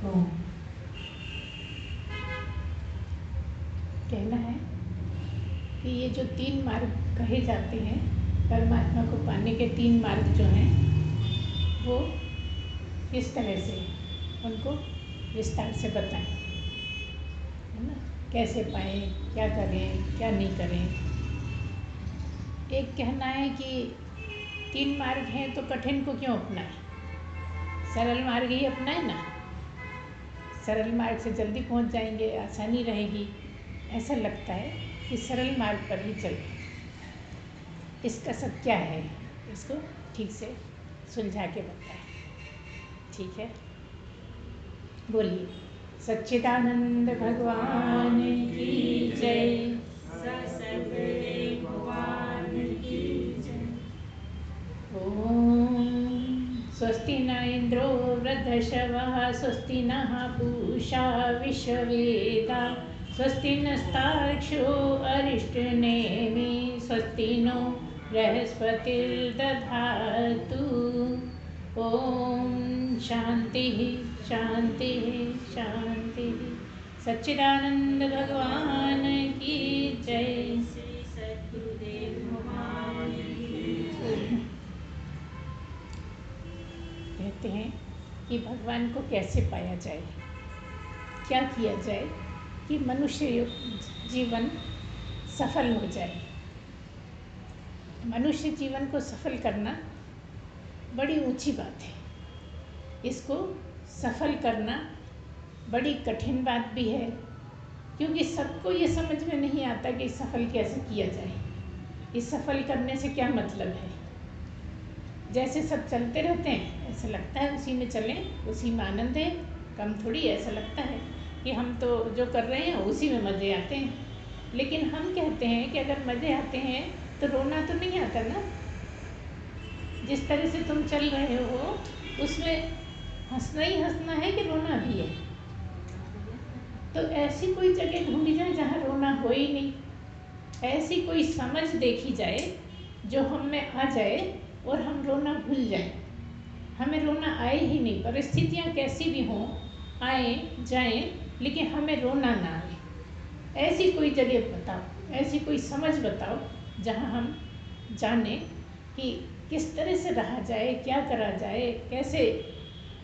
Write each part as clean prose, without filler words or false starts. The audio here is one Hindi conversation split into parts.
तो कहना है कि ये जो 3 मार्ग कहे जाते हैं, परमात्मा को पाने के 3 मार्ग जो हैं, वो किस तरह से उनको विस्तार से बताएं, है ना। कैसे पाएं, क्या करें, क्या नहीं करें। एक कहना है कि 3 मार्ग हैं तो कठिन को क्यों अपनाएं, सरल मार्ग ही अपनाएं ना। सरल मार्ग से जल्दी पहुंच जाएंगे, आसानी रहेगी। ऐसा लगता है कि सरल मार्ग पर ही चलें। इसका सब क्या है, इसको ठीक से सुलझा के बताएं, ठीक है। बोलिए सच्चिदानंद भगवान की जय। सद्गुरुदेव भगवान की जय। ओम स्वस्ति न इंद्रो वृद्धश्रवः स्वस्ति नः पूषा विश्ववेदाः स्वस्ति नस्तार्क्ष्यो अरिष्टनेमि स्वस्ति नो बृहस्पतिर्दधातु। ओम शांति शांति शांति। सच्चिदानंद भगवान की जय। श्री सद्गुरुदेव भगवान की जय। कहते हैं कि भगवान को कैसे पाया जाए, क्या किया जाए कि मनुष्य जीवन सफल हो जाए। मनुष्य जीवन को सफल करना बड़ी ऊंची बात है। इसको सफल करना बड़ी कठिन बात भी है, क्योंकि सबको ये समझ में नहीं आता कि सफल कैसे किया जाए। इस सफल करने से क्या मतलब है। जैसे सब चलते रहते हैं, ऐसा लगता है उसी में चलें, उसी में आनंद है। कम थोड़ी ऐसा लगता है कि हम तो जो कर रहे हैं उसी में मज़े आते हैं। लेकिन हम कहते हैं कि अगर मज़े आते हैं तो रोना तो नहीं आता ना। जिस तरह से तुम चल रहे हो उसमें हंसना ही हंसना है कि रोना भी है। तो ऐसी कोई जगह ढूंढी जाए जहाँ रोना हो ही नहीं। ऐसी कोई समझ देखी जाए जो हम में आ जाए और हम रोना भूल जाएं। हमें रोना आए ही नहीं, परिस्थितियाँ कैसी भी हों, आए जाएं, लेकिन हमें रोना ना आए। ऐसी कोई जगह बताओ, ऐसी कोई समझ बताओ जहाँ हम जाने कि किस तरह से रहा जाए, क्या करा जाए, कैसे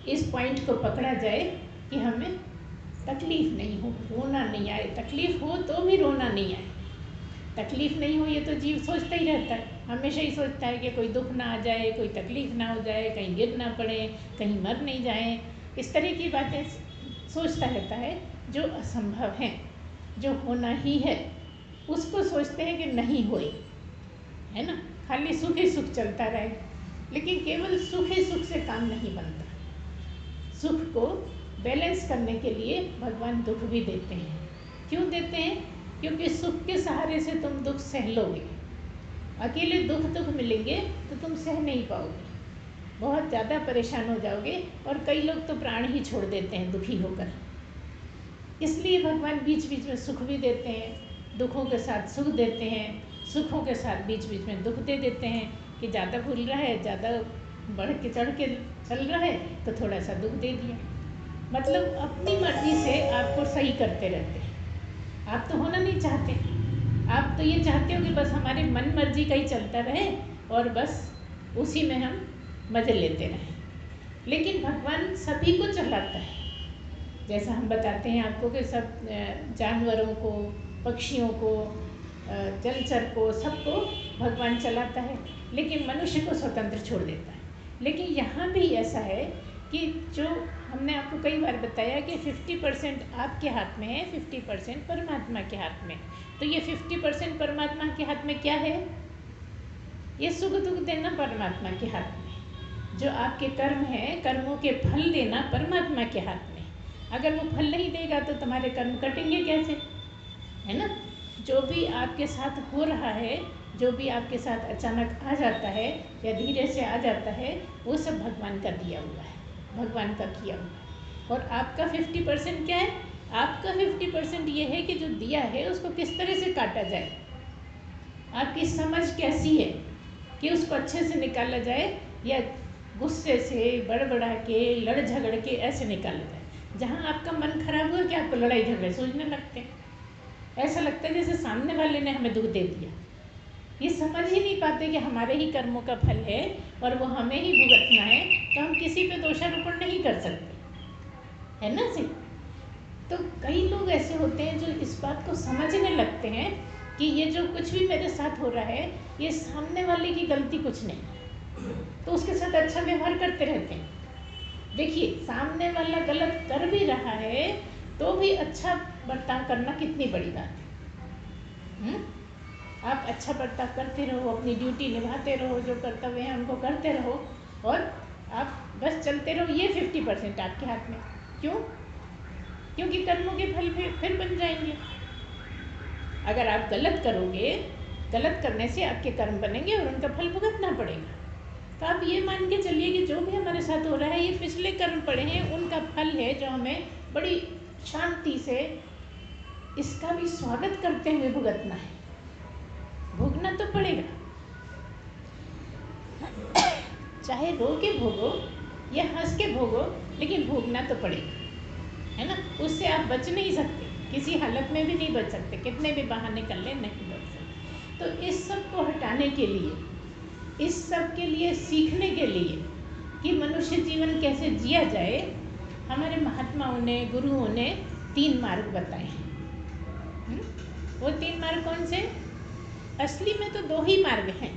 इस पॉइंट को पकड़ा जाए कि हमें तकलीफ़ नहीं हो, रोना नहीं आए। तकलीफ़ हो तो भी रोना नहीं आए। तकलीफ़ नहीं हो ये तो जीव सोचता ही रहता है, हमेशा ही सोचता है कि कोई दुख ना आ जाए, कोई तकलीफ़ ना हो जाए, कहीं गिर ना पड़े, कहीं मर नहीं जाए। इस तरह की बातें सोचता रहता है जो असंभव हैं। जो होना ही है उसको सोचते हैं कि नहीं होए, है ना। खाली सुख ही सुख चलता रहे, लेकिन केवल सुख ही सुख से काम नहीं बनता। सुख को बैलेंस करने के लिए भगवान दुख भी देते हैं। क्यों देते हैं? क्योंकि सुख के सहारे से तुम दुख सह लोगे। अकेले दुख मिलेंगे तो तुम सह नहीं पाओगे, बहुत ज़्यादा परेशान हो जाओगे। और कई लोग तो प्राण ही छोड़ देते हैं दुखी होकर। इसलिए भगवान बीच बीच में सुख भी देते हैं, दुखों के साथ सुख देते हैं, सुखों के साथ बीच बीच में दुख दे देते हैं कि ज़्यादा भूल रहा है, ज़्यादा बढ़ के चढ़ के चल रहा है तो थोड़ा सा दुख दे दिया। मतलब अपनी मर्जी से आपको सही करते रहते हैं। आप तो होना नहीं चाहते, आप तो ये चाहते हो कि बस हमारे मन मर्जी का ही चलता रहे और बस उसी में हम मज़े लेते रहें। लेकिन भगवान सभी को चलाता है। जैसा हम बताते हैं आपको कि सब जानवरों को, पक्षियों को, जलचर को, सबको भगवान चलाता है, लेकिन मनुष्य को स्वतंत्र छोड़ देता है। लेकिन यहाँ भी ऐसा है कि जो हमने आपको कई बार बताया कि 50% आपके हाथ में है, 50% परमात्मा के हाथ में। तो ये 50% परमात्मा के हाथ में क्या है? ये सुख दुख देना परमात्मा के हाथ में। जो आपके कर्म हैं, कर्मों के फल देना परमात्मा के हाथ में। अगर वो फल नहीं देगा तो तुम्हारे कर्म कटेंगे कैसे, है ना। जो भी आपके साथ हो रहा है, जो भी आपके साथ अचानक आ जाता है या धीरे से आ जाता है, वो सब भगवान का दिया हुआ है, भगवान का किया हुआ है। और आपका 50% क्या है? आपका 50% ये है कि जो दिया है उसको किस तरह से काटा जाए। आपकी समझ कैसी है कि उसको अच्छे से निकाला जाए या गुस्से से बड़बड़ा के लड़ झगड़ के ऐसे निकाला जाए। जहाँ आपका मन खराब हुआ कि आपको लड़ाई झगड़े सूझने लगते हैं, ऐसा लगता है जैसे सामने वाले ने हमें दुख दे दिया। ये समझ ही नहीं पाते कि हमारे ही कर्मों का फल है और वो हमें ही भुगतना है, तो हम किसी पे दोषारोपण नहीं कर सकते, है ना जी। तो कई लोग ऐसे होते हैं जो इस बात को समझने लगते हैं कि ये जो कुछ भी मेरे साथ हो रहा है ये सामने वाले की गलती कुछ नहीं, तो उसके साथ अच्छा व्यवहार करते रहते हैं। देखिए, सामने वाला गलत कर भी रहा है तो भी अच्छा बर्ताव करना कितनी बड़ी बात है। आप अच्छा बर्ताव करते रहो, अपनी ड्यूटी निभाते रहो, जो कर्तव्य है उनको करते रहो और आप बस चलते रहो। ये 50% आपके हाथ में। क्यों? क्योंकि कर्मों के फल फिर बन जाएंगे। अगर आप गलत करोगे, गलत करने से आपके कर्म बनेंगे और उनका फल भुगतना पड़ेगा। तो आप ये मान के चलिए कि जो भी हमारे साथ हो रहा है ये पिछले कर्म पड़े हैं, उनका फल है जो हमें बड़ी शांति से इसका भी स्वागत करते हुए भुगतना है। भोगना तो पड़ेगा, चाहे रो के भोगो या हंस के भोगो, लेकिन भोगना तो पड़ेगा, है ना। उससे आप बच नहीं सकते, किसी हालत में भी नहीं बच सकते, कितने भी बहाने कर ले नहीं बच सकते। तो इस सब को हटाने के लिए, इस सब के लिए सीखने के लिए कि मनुष्य जीवन कैसे जिया जाए, हमारे महात्माओं ने, गुरुओं ने 3 मार्ग बताए हैं। वो 3 मार्ग कौन से? असली में तो 2 ही मार्ग हैं।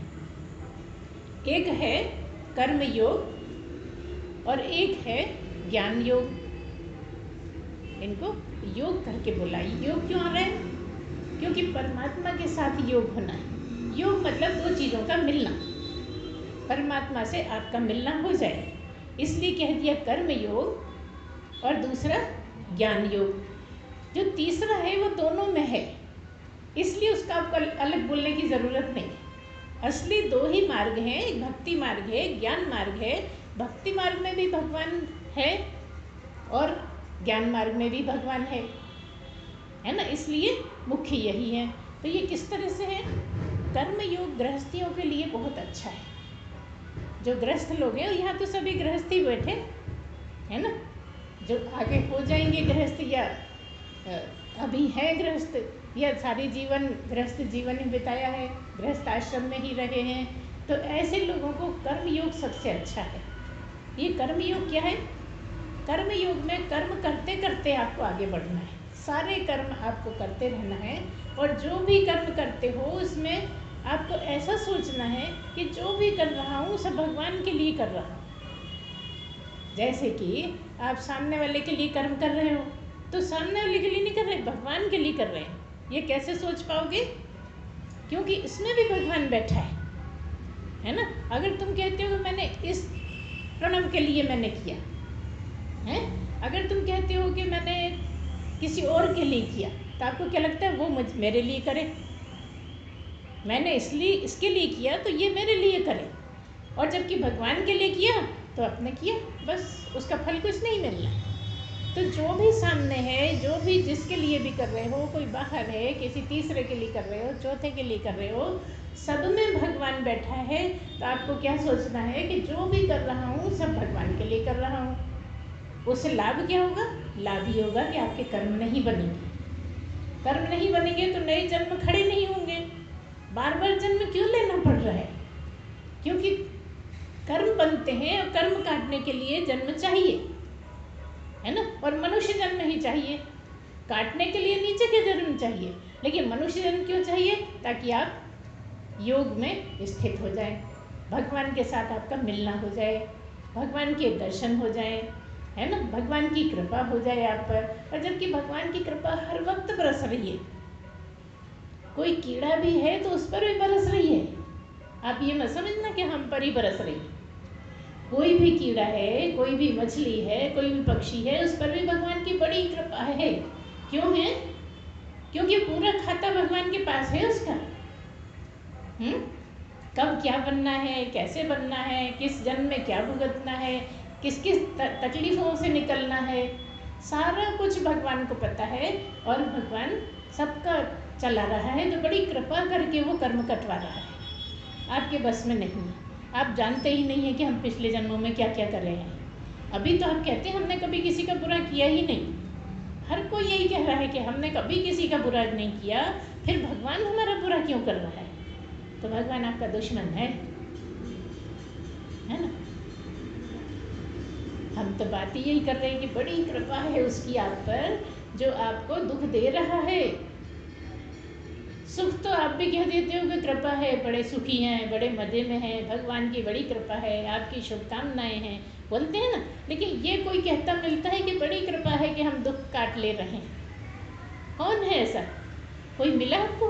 एक है कर्म योग और एक है ज्ञान योग। इनको योग करके बुलाई। योग क्यों आ रहा है? क्योंकि परमात्मा के साथ योग होना है। योग मतलब 2 चीज़ों का मिलना, परमात्मा से आपका मिलना हो जाए, इसलिए कह दिया कर्म योग और दूसरा ज्ञान योग। जो तीसरा है वो दोनों में है, इसलिए उसका आपको अलग बोलने की ज़रूरत नहीं है। असली 2 ही मार्ग हैं, एक भक्ति मार्ग है, ज्ञान मार्ग है। भक्ति मार्ग में भी भगवान है और ज्ञान मार्ग में भी भगवान है ना, इसलिए मुख्य यही है। तो ये किस तरह से है? कर्म योग गृहस्थियों के लिए बहुत अच्छा है। जो गृहस्थ लोग हैं, यहाँ तो सभी गृहस्थ ही बैठे है ना, जो आगे हो जाएंगे गृहस्थ या अभी हैं गृहस्थ या सारी जीवन गृहस्थ जीवन ही बिताया है, गृहस्थ आश्रम में ही रहे हैं, तो ऐसे लोगों को कर्म योग सबसे अच्छा है। ये कर्म योग क्या है? कर्म योग में कर्म करते करते आपको आगे बढ़ना है, सारे कर्म आपको करते रहना है और जो भी कर्म करते हो उसमें आपको ऐसा सोचना है कि जो भी कर रहा हूँ सब भगवान के लिए कर रहा हूँ। जैसे कि आप सामने वाले के लिए कर्म कर रहे हो तो सामने वाले के लिए नहीं कर रहे, भगवान के लिए कर रहे हैं। ये कैसे सोच पाओगे? क्योंकि इसमें भी भगवान बैठा है ना। अगर तुम कहते हो मैंने इस प्रणव के लिए मैंने किया है, अगर तुम कहते हो कि मैंने किसी और के लिए किया, तो आपको क्या लगता है वो मेरे लिए करे? मैंने इसलिए इसके लिए किया तो ये मेरे लिए करे, और जबकि भगवान के लिए किया तो अपने किया, बस उसका फल कुछ नहीं मिलना। तो जो भी सामने है, जो भी जिसके लिए भी कर रहे हो, कोई बाहर है, किसी तीसरे के लिए कर रहे हो, चौथे के लिए कर रहे हो, सब में भगवान बैठा है। तो आपको क्या सोचना है कि जो भी कर रहा हूँ सब भगवान के लिए कर रहा हूँ। उससे लाभ क्या होगा? लाभ ही होगा कि आपके कर्म नहीं बनेंगे। कर्म नहीं बनेंगे तो नए जन्म खड़े नहीं होंगे। बार बार जन्म क्यों लेना पड़ रहा है? क्योंकि कर्म बनते हैं और कर्म काटने के लिए जन्म चाहिए, है ना। और मनुष्य जन्म ही चाहिए, काटने के लिए नीचे के जन्म चाहिए, लेकिन मनुष्य जन्म क्यों चाहिए? ताकि आप योग में स्थित हो जाए, भगवान के साथ आपका मिलना हो जाए, भगवान के दर्शन हो जाए, है ना, भगवान की कृपा हो जाए आप पर। और जबकि भगवान की कृपा हर वक्त बरस रही है, कोई कीड़ा भी है तो उस पर भी बरस रही है। आप ये मत समझना कि हम पर ही बरस रही है। कोई भी कीड़ा है, कोई भी मछली है, कोई भी पक्षी है, उस पर भी भगवान की बड़ी कृपा है। क्यों है? क्योंकि पूरा खाता भगवान के पास है उसका। कब क्या बनना है, कैसे बनना है, किस जन्म में क्या भुगतना है, किस किस तकलीफों से निकलना है, सारा कुछ भगवान को पता है। और भगवान सबका चला रहा है, तो बड़ी कृपा करके वो कर्म कटवा रहा है। आपके बस में नहीं है, आप जानते ही नहीं है कि हम पिछले जन्मों में क्या क्या कर रहे हैं। अभी तो आप कहते हैं हमने कभी किसी का बुरा किया ही नहीं, हर कोई यही कह रहा है कि हमने कभी किसी का बुरा नहीं किया, फिर भगवान हमारा बुरा क्यों कर रहा है? तो भगवान आपका दुश्मन है ना? हम तो बात ही यही कर रहे हैं कि बड़ी कृपा है उसकी आप पर, जो आपको दुख दे रहा है। सुख तो आप भी कह देते हो कि कृपा है, बड़े सुखी हैं, बड़े मज़े में हैं, भगवान की बड़ी कृपा है, आपकी शुभकामनाएं हैं, बोलते हैं ना। लेकिन ये कोई कहता मिलता है कि बड़ी कृपा है कि हम दुख काट ले रहे हैं? कौन है ऐसा? कोई मिला आपको?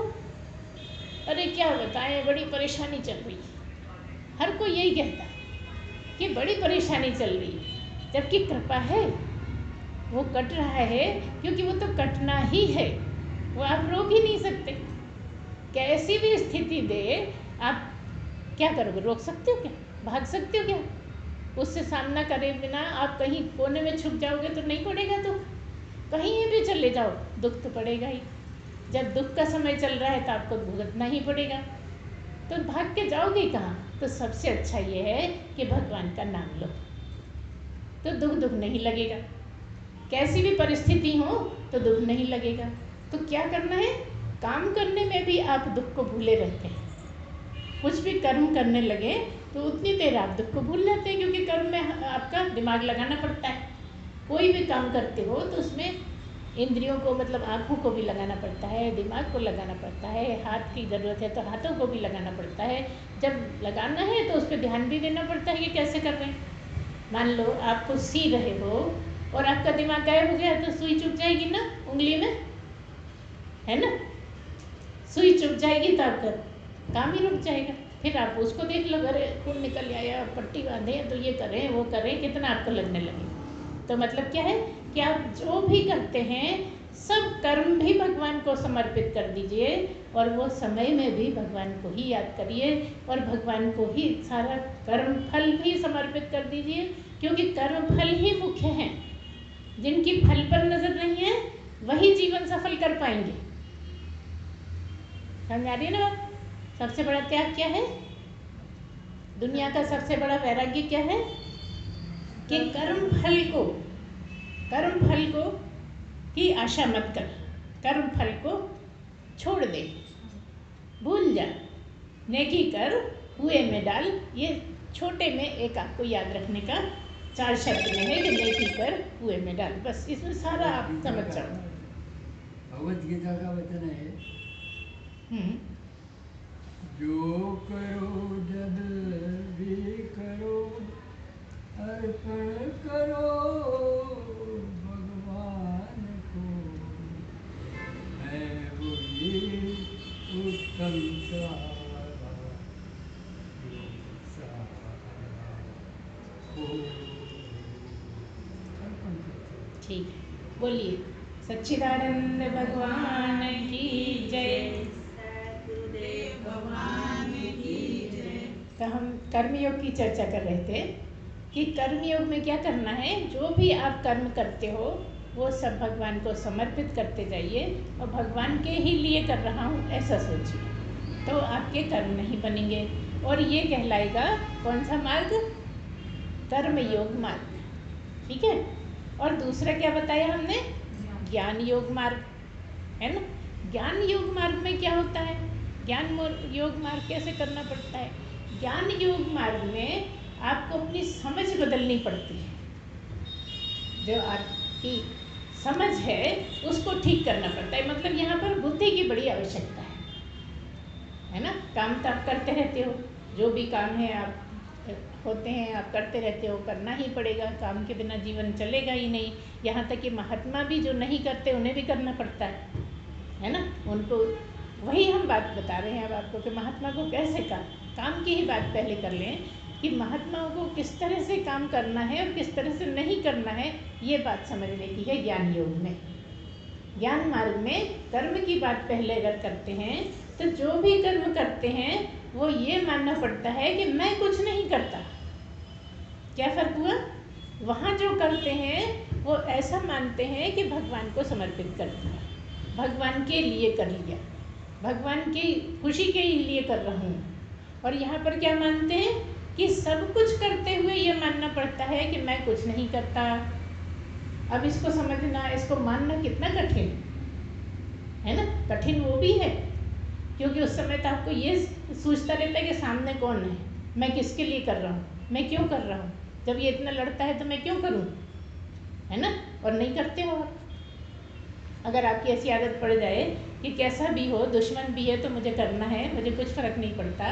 अरे क्या बताएं, बड़ी परेशानी चल रही है। हर कोई यही कहता है कि बड़ी परेशानी चल रही है, जबकि कृपा है, वो कट रहा है क्योंकि वो तो कटना ही है, वो आप रोक ही नहीं सकते। कैसी भी स्थिति दे, आप क्या करोगे? रोक सकते हो क्या? भाग सकते हो क्या? उससे सामना करे बिना आप कहीं कोने में छुप जाओगे तो नहीं पड़ेगा दुख? कहीं भी चले जाओ दुख तो पड़ेगा ही। जब दुख का समय चल रहा है तो आपको भुगतना ही पड़ेगा, तो भाग के जाओगे कहाँ? तो सबसे अच्छा ये है कि भगवान का नाम लो, तो दुख नहीं लगेगा। कैसी भी परिस्थिति हो तो दुख नहीं लगेगा। तो क्या करना है? काम करने में भी आप दुख को भूले रहते हैं। कुछ भी कर्म करने लगे तो उतनी देर आप दुख को भूल जाते हैं, क्योंकि कर्म में आपका दिमाग लगाना पड़ता है। कोई भी काम करते हो तो उसमें इंद्रियों को, मतलब आँखों को भी लगाना पड़ता है, दिमाग को लगाना पड़ता है, हाथ की ज़रूरत है तो हाथों को भी लगाना पड़ता है। जब लगाना है तो उस पर ध्यान भी देना पड़ता है कि कैसे कर रहे हैं। मान लो आपको सी रहे हो और आपका दिमाग गायब हो गया तो सुई चुभ जाएगी ना उंगली में, है ना? सुई चुभ जाएगी तो आपका काम ही रुक जाएगा। फिर आप उसको देख लो, अरे खून निकल आया, पट्टी बांधे तो ये करें वो करें, कितना आपको लगने लगे। तो मतलब क्या है कि आप जो भी करते हैं सब कर्म भी भगवान को समर्पित कर दीजिए, और वो समय में भी भगवान को ही याद करिए, और भगवान को ही सारा कर्म फल भी समर्पित कर दीजिए, क्योंकि कर्म फल ही मुख्य हैं। जिनकी फल पर नजर नहीं है वही जीवन सफल कर पाएंगे। समझ आ रही है ना बात? सबसे बड़ा त्याग क्या है? दुनिया का सबसे बड़ा वैराग्य क्या है? कि कर्म फल को की आशा मत कर, कर्म फल को छोड़ दे, भूल जा, नेकी कर कुएं में डाल। ये छोटे में एक आपको याद रखने का 4 शब्द में है कि नेकी कर कुएं में डाल, बस इसमें सारा आप समझ जाओ। भगवत गीता का वचन है, जो करो जब भी करो अर्पण करो भगवान को, मैं वही उत्तम सहारा हो। ठीक है, बोलिए सच्चिदानंद भगवान की जय। सद्गुरुदेव भगवान की जय। तो हम कर्मयोग की चर्चा कर रहे थे कि कर्मयोग में क्या करना है। जो भी आप कर्म करते हो वो सब भगवान को समर्पित करते जाइए, और भगवान के ही लिए कर रहा हूँ ऐसा सोचिए, तो आपके कर्म नहीं बनेंगे। और ये कहलाएगा कौन सा मार्ग? कर्म योग मार्ग, ठीक है। और दूसरा क्या बताया हमने? ज्ञान योग मार्ग, है ना। ज्ञान योग मार्ग में क्या होता है? ज्ञान योग मार्ग कैसे करना पड़ता है? ज्ञान योग मार्ग में आपको अपनी समझ बदलनी पड़ती है। जो आपकी समझ है उसको ठीक करना पड़ता है, मतलब यहाँ पर बुद्धि की बड़ी आवश्यकता है ना। काम तो आप करते रहते हो, जो भी काम है आप होते हैं आप करते रहते हो, करना ही पड़ेगा, काम के बिना जीवन चलेगा ही नहीं। यहाँ तक कि महात्मा भी जो नहीं करते उन्हें भी करना पड़ता है ना। उनको वही हम बात बता रहे हैं अब आपको कि महात्मा को कैसे काम की ही बात पहले कर लें कि महात्माओं को किस तरह से काम करना है और किस तरह से नहीं करना है, ये बात समझने की है ज्ञान योग में। ज्ञान मार्ग में कर्म की बात पहले अगर करते हैं तो जो भी कर्म करते हैं वो ये मानना पड़ता है कि मैं कुछ नहीं करता। क्या फर्क हुआ? वहाँ जो करते हैं वो ऐसा मानते हैं कि भगवान को समर्पित कर दिया, भगवान के लिए कर लिया, भगवान की खुशी के लिए कर रहा हूँ। और यहाँ पर क्या मानते हैं कि सब कुछ करते हुए ये मानना पड़ता है कि मैं कुछ नहीं करता। अब इसको समझना, इसको मानना कितना कठिन है ना। कठिन वो भी है क्योंकि उस समय तो आपको ये सोचता रहता है कि सामने कौन है, मैं किसके लिए कर रहा हूँ, मैं क्यों कर रहा हूँ, जब ये इतना लड़ता है तो मैं क्यों करूँ, है ना। और नहीं करते हो आप। अगर आपकी ऐसी आदत पड़ जाए कि कैसा भी हो, दुश्मन भी है तो मुझे करना है, मुझे कुछ फर्क नहीं पड़ता,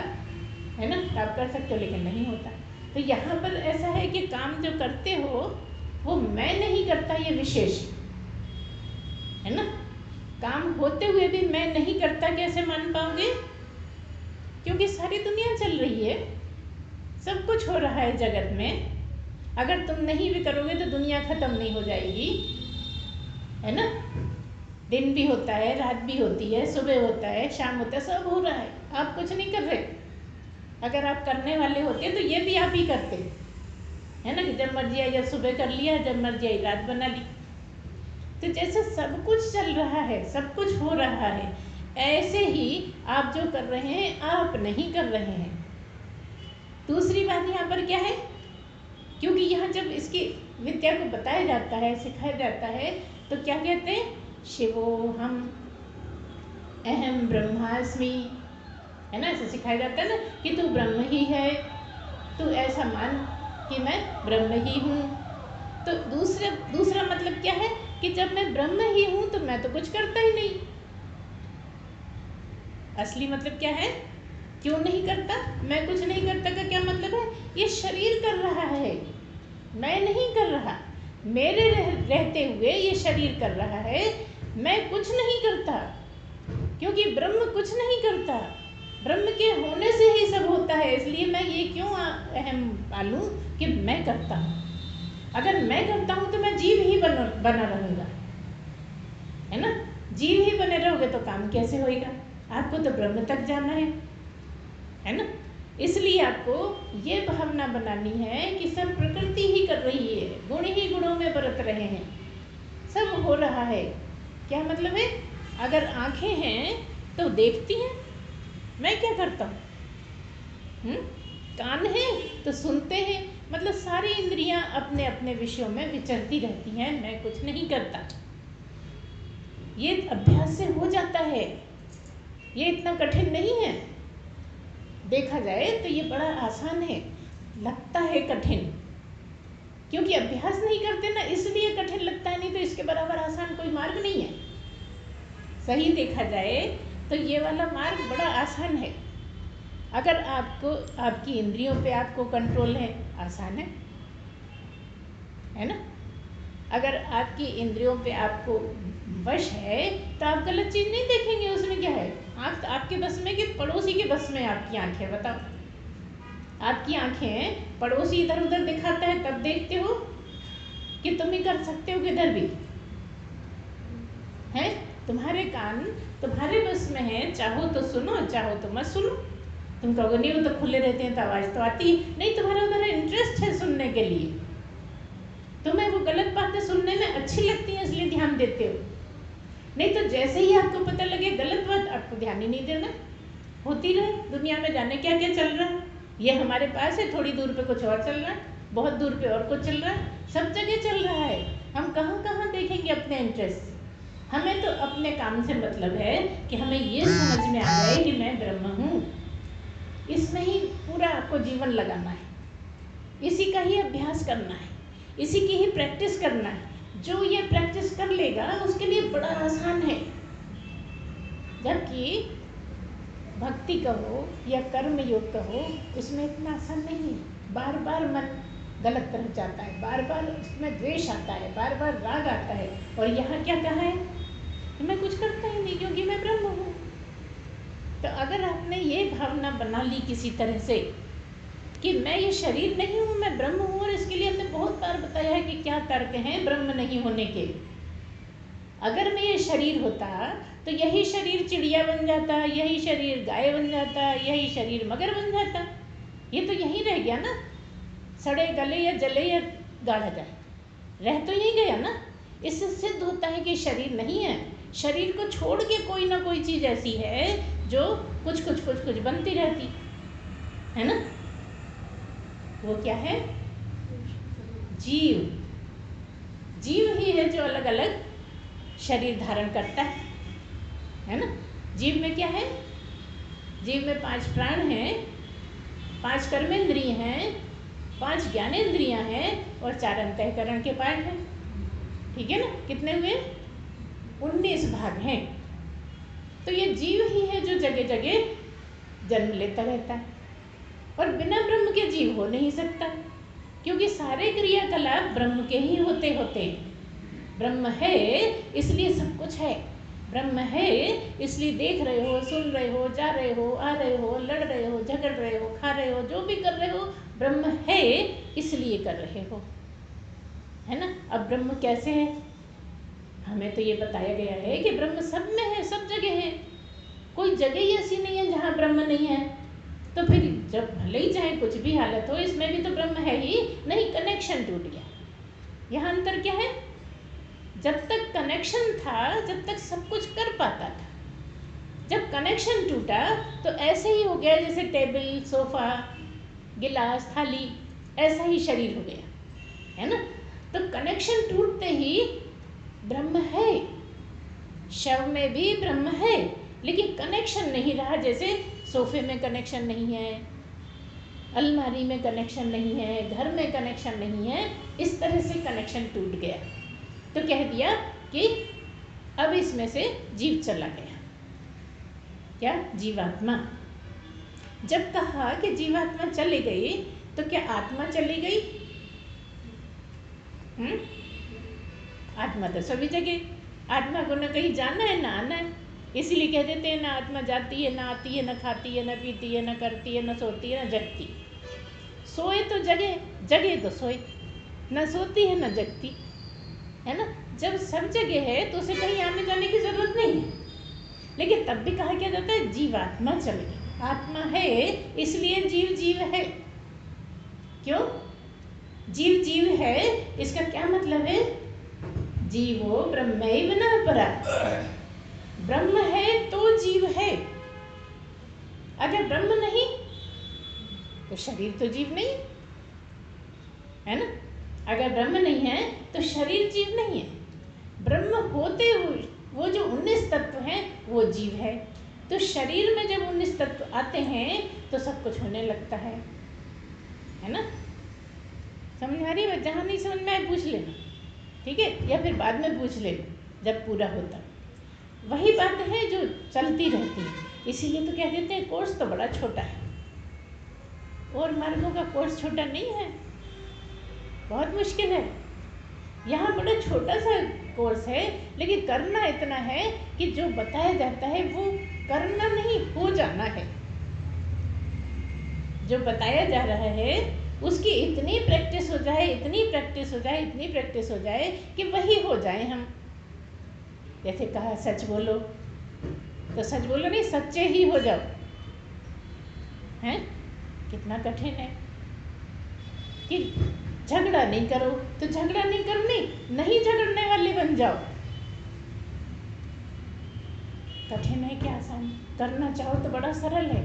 है ना, तो आप कर सकते हो, लेकिन नहीं होता। तो यहाँ पर ऐसा है कि काम जो करते हो वो मैं नहीं करता, ये विशेष है ना। काम होते हुए भी मैं नहीं करता कैसे मान पाओगे? क्योंकि सारी दुनिया चल रही है, सब कुछ हो रहा है जगत में। अगर तुम नहीं भी करोगे तो दुनिया खत्म नहीं हो जाएगी, है ना। दिन भी होता है, रात भी होती है, सुबह होता है, शाम होता है, सब हो रहा है, आप कुछ नहीं कर रहे। अगर आप करने वाले होते तो ये भी आप ही करते, है ना, कि जब मर्जी आई जब सुबह कर लिया, जब मर्जी आई रात बना ली। तो जैसे सब कुछ चल रहा है, सब कुछ हो रहा है, ऐसे ही आप जो कर रहे हैं आप नहीं कर रहे हैं। दूसरी बात यहाँ पर क्या है, क्योंकि यहाँ जब इसकी विद्या को बताया जाता है, सिखाया जाता है, तो क्या कहते हैं, शिवोहम अहम ब्रह्मास्मि, है ना, ऐसे सिखाया जाता है ना कि तू ब्रह्म ही है, तू ऐसा मान कि मैं ब्रह्म ही हूँ। तो दूसरा मतलब क्या है कि जब मैं ब्रह्म ही हूँ तो मैं तो कुछ करता ही नहीं। असली मतलब क्या है, क्यों नहीं करता, मैं कुछ नहीं करता का क्या मतलब है, ये शरीर कर रहा है, मैं नहीं कर रहा। मेरे रहते हुए ये शरीर कर रहा है, मैं कुछ नहीं करता, क्योंकि ब्रह्म कुछ नहीं करता, ब्रह्म के होने से ही सब होता है। इसलिए मैं ये क्यों अहम पालूं कि मैं करता हूँ। अगर मैं करता हूँ तो मैं जीव ही बना रहूँगा, है ना। जीव ही बने रहोगे तो काम कैसे होएगा, आपको तो ब्रह्म तक जाना है ना। इसलिए आपको ये भावना बनानी है कि सब प्रकृति ही कर रही है, गुण ही गुणों में बरत रहे हैं, सब हो रहा है। क्या मतलब है, अगर आंखें हैं तो देखती हैं, मैं क्या करता हूँ, कान है तो सुनते हैं, मतलब सारी इंद्रियां अपने अपने विषयों में विचरती रहती हैं, मैं कुछ नहीं करता। ये अभ्यास से हो जाता है, ये इतना कठिन नहीं है। देखा जाए तो ये बड़ा आसान है, लगता है कठिन, क्योंकि अभ्यास नहीं करते ना, इसलिए कठिन लगता है, नहीं तो इसके बराबर आसान कोई मार्ग नहीं है। सही देखा जाए तो ये वाला मार्ग बड़ा आसान है। अगर आपको आपकी इंद्रियों पे आपको कंट्रोल है, आसान है ना। अगर आपकी इंद्रियों पे आपको वश है तो आप गलत चीज़ नहीं देखेंगे, उसमें क्या है, आप आपके बस में कि पड़ोसी के बस में आपकी आंखें, बताओ। आपकी आंखें पड़ोसी इधर उधर दिखाता है तब देखते हो कि तुम ही कर सकते हो किधर भी है। तुम्हारे कान तुम्हारे बस में है, चाहो तो सुनो, चाहो तो मत सुनो। तुम कहोगे नहीं वो तो खुले रहते हैं तो आवाज़ तो आती नहीं, तुम्हारा उधर इंटरेस्ट है सुनने के लिए, तुम्हें वो गलत बातें सुनने में अच्छी लगती हैं इसलिए ध्यान देते हो। नहीं तो जैसे ही आपको पता लगे गलत बात, आपको ध्यान ही नहीं देना, होती रहे दुनिया में, जाने क्या क्या चल रहा है। ये हमारे पास है, थोड़ी दूर पे कुछ और चल रहा है, बहुत दूर पे और कुछ चल रहा है, सब जगह चल रहा है। हम कहाँ कहाँ देखेंगे अपने इंटरेस्ट। हमें तो अपने काम से मतलब है कि हमें ये समझ में आ जाए कि मैं ब्रह्म हूँ, इसमें ही पूरा आपको जीवन लगाना है, इसी का ही अभ्यास करना है, इसी की ही प्रैक्टिस करना है। जो ये प्रैक्टिस कर लेगा उसके लिए बड़ा आसान है। जबकि भक्ति कहो या कर्म योग कहो, उसमें इतना आसान नहीं है। बार बार मन गलत तरफ जाता है, बार बार उसमें द्वेष आता है, बार बार राग आता है, और यहाँ क्या कहा है कि मैं कुछ करता ही नहीं क्योंकि मैं ब्रह्म हूँ। तो अगर आपने ये भावना बना ली किसी तरह से कि मैं ये शरीर नहीं हूँ, मैं ब्रह्म हूँ, और इसके लिए हमने बहुत बार बताया है कि क्या तर्क हैं ब्रह्म नहीं होने के। अगर मैं ये शरीर होता तो यही शरीर चिड़िया बन जाता, यही शरीर गाय बन जाता, यही शरीर मगर बन जाता, ये तो यहीं रह गया ना, सड़े गले या जले या गाढ़ा जाए, रह तो यहीं गया ना। इससे सिद्ध होता है कि शरीर नहीं है, शरीर को छोड़ के कोई ना कोई चीज़ ऐसी है जो कुछ कुछ बनती रहती है ना। वो क्या है? जीव। जीव ही है जो अलग अलग शरीर धारण करता है ना। जीव में क्या है? जीव में 5 प्राण हैं, 5 कर्मेंद्रिय हैं, 5 ज्ञानेंद्रियां हैं और 4 अंतःकरण के पार्ट हैं। ठीक है ना? कितने हुए? 19 भाग हैं। तो ये जीव ही है जो जगह जगह जन्म लेता रहता है और बिना ब्रह्म के जीव हो नहीं सकता, क्योंकि सारे क्रियाकलाप ब्रह्म के ही होते होते हैं। ब्रह्म है इसलिए सब कुछ है। ब्रह्म है इसलिए देख रहे हो, सुन रहे हो, जा रहे हो, आ रहे हो, लड़ रहे हो, झगड़ रहे हो, खा रहे हो, जो भी कर रहे हो ब्रह्म है इसलिए कर रहे हो, है ना। अब ब्रह्म कैसे है? हमें तो ये बताया गया है कि ब्रह्म सब में है, सब जगह है। कोई जगह ही ऐसी नहीं है जहाँ ब्रह्म नहीं है। तो फिर जब भले ही चाहे कुछ भी हालत हो, इसमें भी तो ब्रह्म है ही नहीं। कनेक्शन टूट गया। यहाँ अंतर क्या है? जब तक कनेक्शन था, जब तक सब कुछ कर पाता था। जब कनेक्शन टूटा तो ऐसे ही हो गया जैसे टेबल, सोफा, गिलास, थाली, ऐसा ही शरीर हो गया, है ना। तो कनेक्शन टूटते ही ब्रह्म है, शव में भी ब्रह्म है, लेकिन कनेक्शन नहीं रहा। जैसे सोफे में कनेक्शन नहीं है, अलमारी में कनेक्शन नहीं है, घर में कनेक्शन नहीं है, इस तरह से कनेक्शन टूट गया। तो कह दिया कि अब इसमें से जीव चला गया। क्या? जीवात्मा। जब कहा कि जीवात्मा चली गई तो क्या आत्मा चली गई? आत्मा तो सभी जगह। आत्मा को न कहीं जाना है ना आना है, इसीलिए कह देते हैं ना आत्मा जाती है, ना आती है, ना खाती है, ना पीती है, ना करती है, ना सोती है, ना जगती। सोए तो जगे, जगे तो सोए, न सोती है न जगती, है ना। जब सब जगह है तो उसे कहीं आने जाने की जरूरत नहीं है। लेकिन तब भी कहा क्या जाता है? जीवात्मा चल गई। आत्मा है इसलिए जीव जीव है। क्यों? जीव जीव है इसका क्या मतलब है? जीवो ब्रह्मैव न परा। ब्रह्म है तो जीव है। अगर ब्रह्म नहीं तो शरीर तो जीव नहीं, है ना। अगर ब्रह्म नहीं है तो शरीर जीव नहीं है। ब्रह्म होते हुए वो जो 19 तत्व हैं वो जीव है। तो शरीर में जब 19 तत्व आते हैं तो सब कुछ होने लगता है ना। समझ आ रही है? जहाँ नहीं समझ में आए पूछ लेना, ठीक है, या फिर बाद में पूछ लेना जब पूरा होता। वही बात है जो चलती रहती है। इसीलिए तो कह देते हैं कोर्स तो बड़ा छोटा है। और मार्गों का कोर्स छोटा नहीं है, बहुत मुश्किल है। यहाँ बड़ा छोटा सा कोर्स है, लेकिन करना इतना है कि जो बताया जाता है वो करना नहीं, हो जाना है। जो बताया जा रहा है उसकी इतनी प्रैक्टिस हो जाए, इतनी प्रैक्टिस हो जाए, इतनी प्रैक्टिस हो जाए कि वही हो जाए हम। जैसे कहा सच बोलो, तो सच बोलो नहीं, सच्चे ही हो जाओ। हैं? कितना कठिन है कि झगड़ा नहीं करो तो झगड़ा नहीं करनी, नहीं झगड़ने वाले बन जाओ। कठिन है क्या आसान? करना चाहो तो बड़ा सरल है,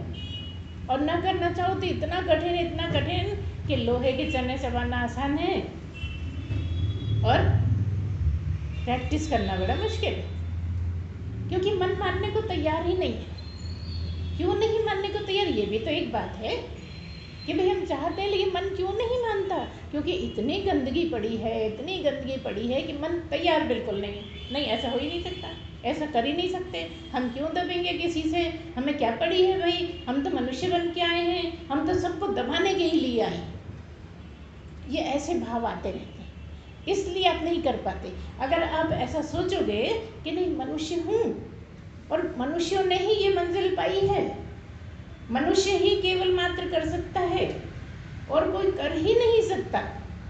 और ना करना चाहो तो इतना कठिन, इतना कठिन कि लोहे के चने चबाना आसान है और प्रैक्टिस करना बड़ा मुश्किल है। क्योंकि मन मानने को तैयार ही नहीं है। क्यों नहीं मानने को तैयार? ये भी तो एक बात है कि भाई हम चाहते हैं लेकिन मन क्यों नहीं मानता? क्योंकि इतनी गंदगी पड़ी है, इतनी गंदगी पड़ी है कि मन तैयार बिल्कुल नहीं। नहीं, ऐसा हो ही नहीं सकता, ऐसा कर ही नहीं सकते। हम क्यों दबेंगे किसी से? हमें क्या पड़ी है भाई? हम तो मनुष्य बन के आए हैं, हम तो सबको दबाने के ही लिए आए हैं। ये ऐसे भाव आते रहते हैं, इसलिए आप नहीं कर पाते। अगर आप ऐसा सोचोगे कि नहीं मनुष्य हूँ और मनुष्यों ने ही ये मंजिल पाई है, मनुष्य ही केवल मात्र कर सकता है और कोई कर ही नहीं सकता,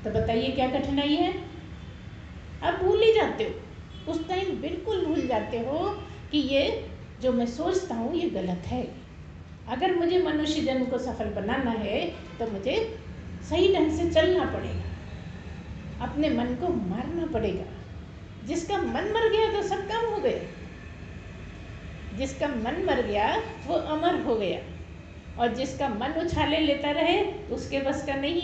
तो बताइए क्या कठिनाई है? आप भूल ही जाते हो, उस टाइम बिल्कुल भूल जाते हो कि ये जो मैं सोचता हूँ ये गलत है। अगर मुझे मनुष्य जन्म को सफल बनाना है तो मुझे सही ढंग से चलना पड़ेगा, अपने मन को मारना पड़ेगा। जिसका मन मर गया तो सब काम हो गया। जिसका मन मर गया वो अमर हो गया। और जिसका मन उछाले लेता रहे उसके बस का नहीं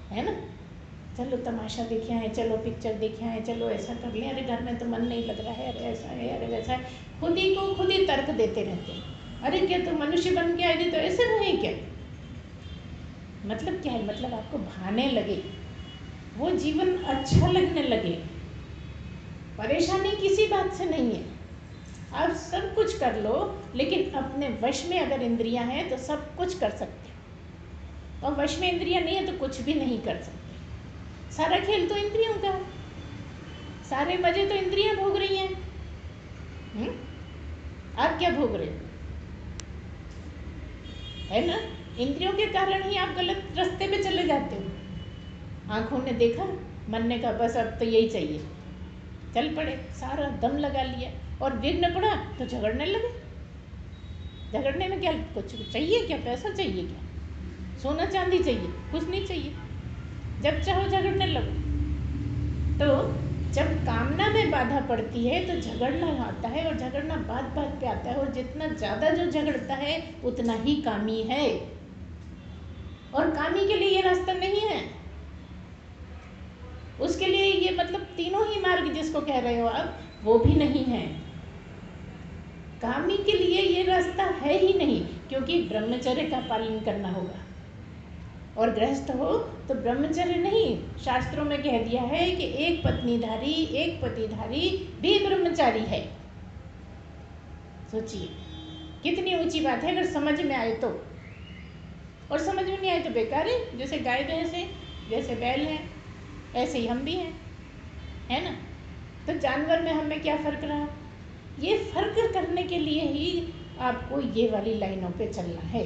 है ना। चलो तमाशा देखे आए, चलो पिक्चर देखे आए, चलो ऐसा कर लें, अरे घर में तो मन नहीं लग रहा है, अरे ऐसा है, अरे वैसा है, खुद ही को खुद ही तर्क देते रहते हैं। अरे क्या तो मनुष्य बन के आए थे तो ऐसे रहे क्या? मतलब क्या है? मतलब आपको भाने लगे, वो जीवन अच्छा लगने लगे। परेशानी किसी बात से नहीं है, आप सब कुछ कर लो, लेकिन अपने वश में अगर इंद्रियां हैं तो सब कुछ कर सकते हो, और वश में इंद्रियां नहीं है तो कुछ भी नहीं कर सकते। सारा खेल तो इंद्रियों का, सारे मजे तो इंद्रियां भोग रही हैं। आप क्या भोग रहे हो? है ना, इंद्रियों के कारण ही आप गलत रास्ते पे चले जाते हो। आंखों ने देखा, मन ने कहा बस अब तो यही चाहिए, चल पड़े, सारा दम लगा लिया, और विघ्न पड़ा तो झगड़ने लगे। झगड़ने में क्या कुछ चाहिए? क्या पैसा चाहिए? क्या सोना चांदी चाहिए? कुछ नहीं चाहिए, जब चाहो झगड़ने लगो। तो जब कामना में बाधा पड़ती है तो झगड़ना आता है, और झगड़ना बात बात पे आता है, और जितना ज़्यादा जो झगड़ता है उतना ही कामी है, और कामी के लिए ये रास्ता नहीं है। उसके लिए ये मतलब तीनों ही मार्ग जिसको कह रहे हो आप, वो भी नहीं है। कामी के लिए ये रास्ता है ही नहीं, क्योंकि ब्रह्मचर्य का पालन करना होगा, और गृहस्थ हो तो ब्रह्मचर्य नहीं। शास्त्रों में कह दिया है कि एक पत्नीधारी, एक पतिधारी भी ब्रह्मचारी है। सोचिए कितनी ऊंची बात है, अगर समझ में आए तो। और समझ में नहीं आए तो बेकार है। जैसे गाय भैंस है, जैसे बैल है, ऐसे ही हम भी हैं, है ना। तो जानवर में हमें क्या फ़र्क रहा? ये फ़र्क करने के लिए ही आपको ये वाली लाइनों पे चलना है।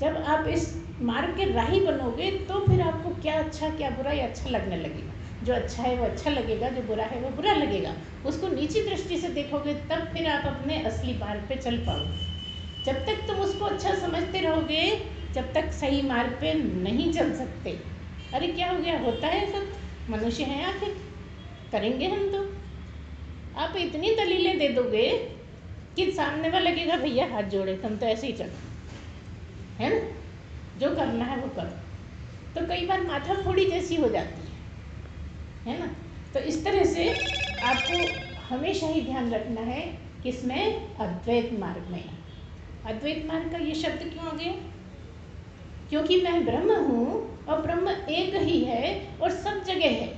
जब आप इस मार्ग के राही बनोगे तो फिर आपको क्या अच्छा क्या बुरा ये अच्छा लगने लगेगा। जो अच्छा है वो अच्छा लगेगा, जो बुरा है वो बुरा लगेगा। उसको नीची दृष्टि से देखोगे तब फिर आप अपने असली मार्ग पे चल पाओगे। जब तक तुम उसको अच्छा समझते रहोगे, जब तक सही मार्ग पे नहीं चल सकते। अरे क्या हो गया? होता है सब, मनुष्य हैं आखिर, करेंगे हम तो। आप इतनी दलीलें दे दोगे कि सामने वाला लगेगा भैया हाथ जोड़े, तुम तो ऐसे ही चलो, है ना, जो करना है वो करो। तो कई बार माथा फोड़ी जैसी हो जाती है ना। तो इस तरह से आपको हमेशा ही ध्यान रखना है किसमें? अद्वैत मार्ग में। अद्वैत मार्ग का ये शब्द क्यों आ गया? क्योंकि मैं ब्रह्म हूँ और ब्रह्म एक ही है और सब जगह है।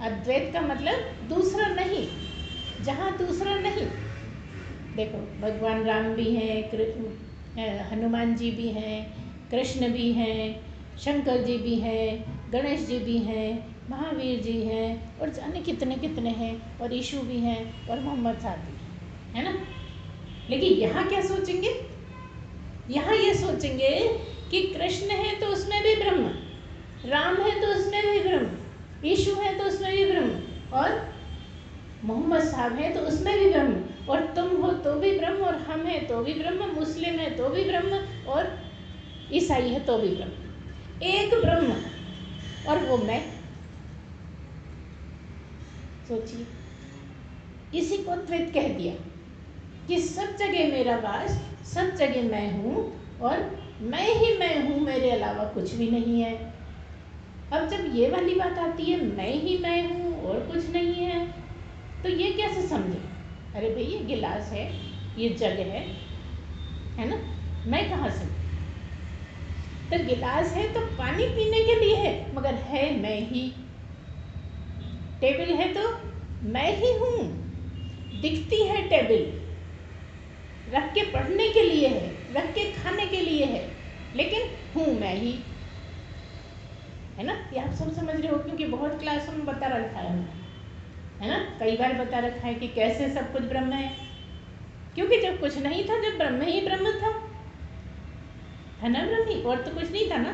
अद्वैत का मतलब दूसरा नहीं, जहाँ दूसरा नहीं। देखो भगवान राम भी हैं, हनुमान जी भी हैं, कृष्ण भी हैं, शंकर जी भी हैं, गणेश जी भी हैं, महावीर जी हैं, और जाने कितने कितने हैं, और यीशु भी हैं, और मोहम्मद साहब भी हैं, है ना। लेकिन यहाँ क्या सोचेंगे? यहाँ ये सोचेंगे कि कृष्ण है तो उसमें भी ब्रह्म, राम है तो उसमें भी ब्रह्म, यीशु है तो उसमें भी ब्रह्म, और मोहम्मद साहब है तो उसमें भी ब्रह्म, और तुम हो तो भी ब्रह्म, और हम हैं तो भी ब्रह्म, मुस्लिम है तो भी ब्रह्म, और ईसाई है तो भी ब्रह्म। एक ब्रह्म, और वो मैं। सोचिए, इसी को द्वैत कह दिया कि सब जगह मेरा वास, सब जगह मैं हूँ, और मैं ही मैं हूँ, मेरे अलावा कुछ भी नहीं है। अब जब ये वाली बात आती है, मैं ही मैं हूँ और कुछ नहीं है, तो ये कैसे समझे? अरे भाई ये गिलास है, ये जग है ना, मैं कहाँ से? तो गिलास है तो पानी पीने के लिए है, मगर है मैं ही। टेबल है तो मैं ही हूँ, दिखती है टेबल, रख के पढ़ने के लिए है, रख के खाने के लिए है, लेकिन हूँ मैं ही, है ना। ये आप सब समझ रहे हो, क्योंकि बहुत क्लासों में बता रखा है ना, कई बार बता रखा है कि कैसे सब कुछ ब्रह्म है। क्योंकि जब कुछ नहीं था, जब ब्रह्म ही ब्रह्म था, है ना, ब्रह्म ही, और तो कुछ नहीं था ना।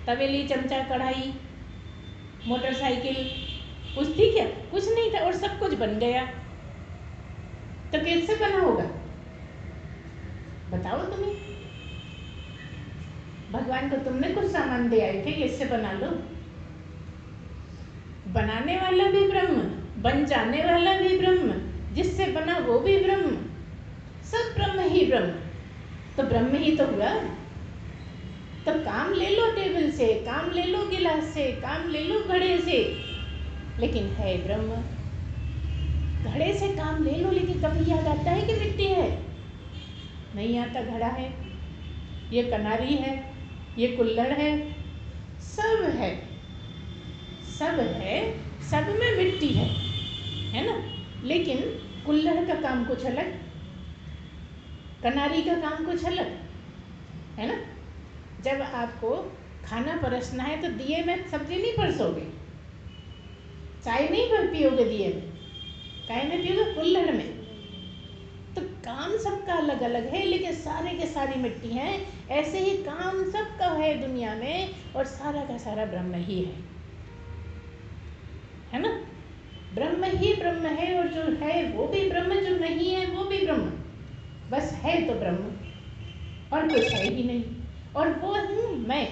तवेली, चमचा, कढ़ाई, मोटरसाइकिल, कुछ थी क्या? कुछ नहीं था, और सब कुछ बन गया। तो कैसे बना होगा बताओ तुम्हें? भगवान को तुमने कुछ सामान दे आए थे, इससे बना लो। बनाने वाला भी ब्रह्म, बन जाने वाला भी ब्रह्म, जिससे बना वो भी ब्रह्म, सब ब्रह्म ही ब्रह्म, तो ब्रह्म ही तो हुआ। तो काम ले लो टेबल से, काम ले लो गिलास से, काम ले लो घड़े से, लेकिन है ब्रह्म। घड़े से काम ले लो, लेकिन कभी याद आता है कि मिट्टी है? नहीं आता। घड़ा है, ये कनारी है, ये कुल्हड़ है, सब है, सब है, सब में मिट्टी है ना। लेकिन कुल्हड़ का काम कुछ अलग, कनारी का काम कुछ अलग है ना। जब आपको खाना परोसना है तो दिए में सब्जी नहीं परोसोगे, चाय नहीं पियोगे दिए में, चाय में पियोगे कुल्हड़ में। तो काम सबका अलग अलग है, लेकिन सारे के सारी मिट्टी हैं। ऐसे ही काम सबका है दुनिया में, और सारा का सारा ब्रह्म ही है ना। ब्रह्म ही ब्रह्म है, और जो है वो भी ब्रह्म, जो नहीं है वो भी ब्रह्म। बस है तो ब्रह्म, और कुछ है ही नहीं। और वो हूँ मैं,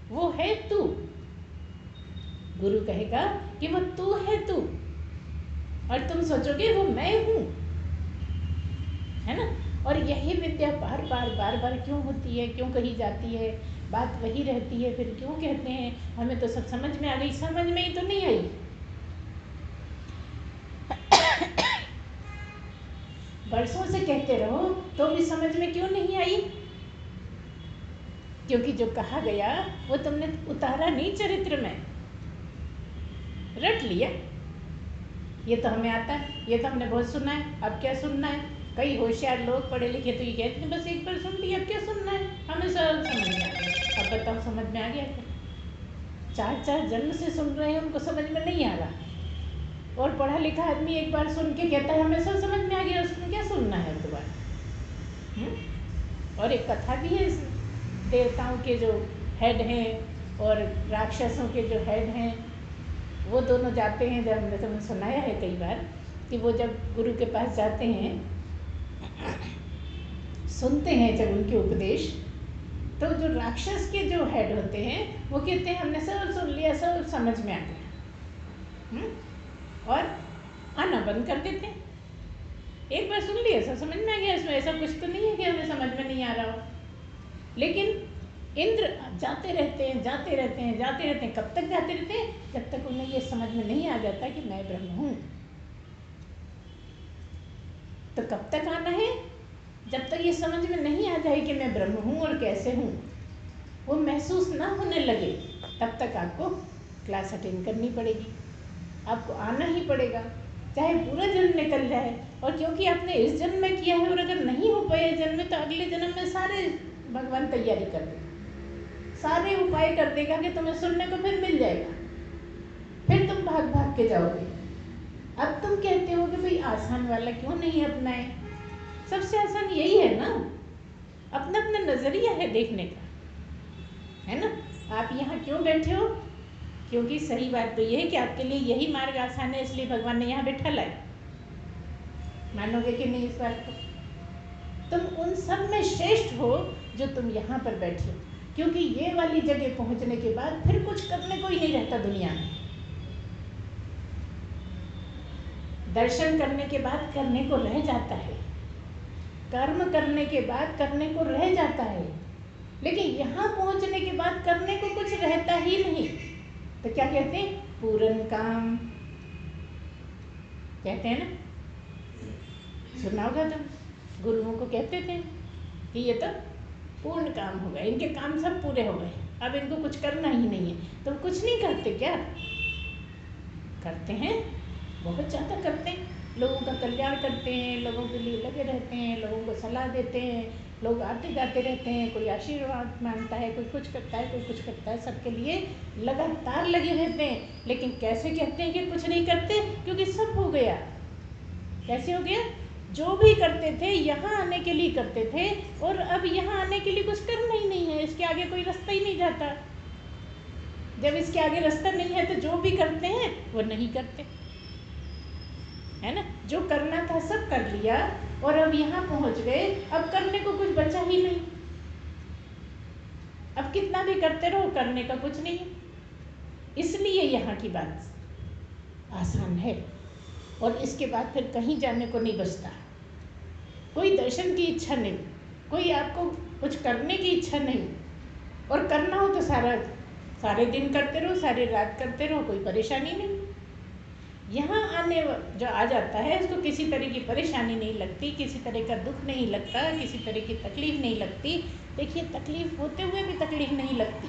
वो है तू। गुरु कहेगा कि वो तू है तू, और तुम सोचोगे वो मैं हूँ, है ना। और यही विद्या बार बार बार बार क्यों होती है, क्यों कही जाती है, बात वही रहती है। फिर क्यों कहते हैं हमें तो सब समझ में आ गई? समझ में ही तो नहीं आई। बरसों से कहते रहो तो भी समझ में क्यों नहीं आई? क्योंकि जो कहा गया वो तुमने उतारा नहीं चरित्र में, रट लिया। ये तो हमें आता है, ये तो हमने बहुत सुना है, अब क्या सुनना है। कई होशियार लोग पढ़े लिखे तो ये कहते हैं बस एक बार सुन लिया, अब क्या सुनना है, हमें सब समझ में आ गया। अब बताओ समझ में आ गया क्या? 4-4 जन्म से सुन रहे हैं, उनको समझ में नहीं आ रहा। और पढ़ा लिखा आदमी एक बार सुन के कहता है हमें सब समझ में आ गया, उसमें क्या सुनना है दोबारा? और एक कथा भी है, देवताओं के जो हेड हैं और राक्षसों के जो हेड हैं, वो दोनों जाते हैं। जब हमने तुम्हें सुनाया है कई बार कि वो जब गुरु के पास जाते हैं, सुनते हैं जब उनके उपदेश, तो जो राक्षस के जो हेड होते हैं वो कहते हैं हमने सब सुन लिया, सब समझ में आ गया, और आना बंद कर देते हैं। एक बार सुन लिया, सब समझ में आ गया, इसमें ऐसा कुछ तो नहीं है कि हमें समझ में नहीं आ रहा हो। लेकिन इंद्र जाते रहते हैं, जाते रहते हैं, जाते रहते हैं। कब तक जाते रहते हैं? जब तक उन्हें ये समझ में नहीं आ जाता कि मैं ब्रह्म हूँ। तो कब तक आना है? जब तक ये समझ में नहीं आ जाए कि मैं ब्रह्म हूँ और कैसे हूँ, वो महसूस ना होने लगे, तब तक आपको क्लास अटेंड करनी पड़ेगी, आपको आना ही पड़ेगा, चाहे पूरा जन्म निकल जाए। और क्योंकि आपने इस जन्म में किया है, और अगर नहीं हो पाए इस जन्म में, तो अगले जन्म में सारे भगवान तैयारी कर देगा, सारे उपाय कर देगा कि तुम्हें सुनने को फिर मिल जाएगा, फिर तुम भाग भाग के जाओगे। अब तुम कहते हो कि भाई आसान वाला क्यों नहीं अपनाए? सबसे आसान यही है ना, अपना अपना नजरिया है देखने का, है ना। आप यहाँ क्यों बैठे हो? क्योंकि सही बात तो ये है कि आपके लिए यही मार्ग आसान है, इसलिए भगवान ने यहाँ बैठा लाए। मानोगे कि नहीं इस बात को? तुम उन सब में श्रेष्ठ हो जो तुम यहाँ पर बैठे हो, क्योंकि ये वाली जगह पहुँचने के बाद फिर कुछ करने को ही नहीं रहता दुनिया में। दर्शन करने के बाद करने को रह जाता है, कर्म करने के बाद करने को रह जाता है, लेकिन यहाँ पहुँचने के बाद करने को कुछ रहता ही नहीं। तो क्या कहते हैं? पूर्ण काम कहते हैं ना, सुना होगा तुम, गुरुओं को कहते थे कि ये तो पूर्ण काम हो गया, इनके काम सब पूरे हो गए, अब इनको कुछ करना ही नहीं है। तो कुछ नहीं करते क्या? करते हैं, बहुत ज़्यादा करते हैं। लोगों का कल्याण करते हैं, लोगों के लिए लगे रहते हैं, लोगों को सलाह देते हैं, लोग आते जाते रहते हैं, कोई आशीर्वाद मांगता है, कोई कुछ करता है, कोई कुछ करता है, सबके लिए लगातार लगे रहते हैं। लेकिन कैसे कहते हैं कि कुछ नहीं करते? क्योंकि सब हो गया। कैसे हो गया? जो भी करते थे यहाँ आने के लिए करते थे, और अब यहाँ आने के लिए कुछ करना ही नहीं है, इसके आगे कोई रास्ता ही नहीं जाता। जब इसके आगे रास्ता नहीं है तो जो भी करते हैं वो नहीं करते, है ना। जो करना था सब कर लिया, और अब यहाँ पहुँच गए, अब करने को कुछ बचा ही नहीं। अब कितना भी करते रहो, करने का कुछ नहीं है। इसलिए यहाँ की बात आसान है, और इसके बाद फिर कहीं जाने को नहीं बचता। कोई दर्शन की इच्छा नहीं, कोई आपको कुछ करने की इच्छा नहीं, और करना हो तो सारे दिन करते रहो, सारी रात करते रहो, कोई परेशानी नहीं। यहाँ जो आ जाता है उसको किसी तरह की परेशानी नहीं लगती, किसी तरह का दुख नहीं लगता, किसी तरह की तकलीफ नहीं लगती। देखिए, तकलीफ होते हुए भी तकलीफ नहीं लगती।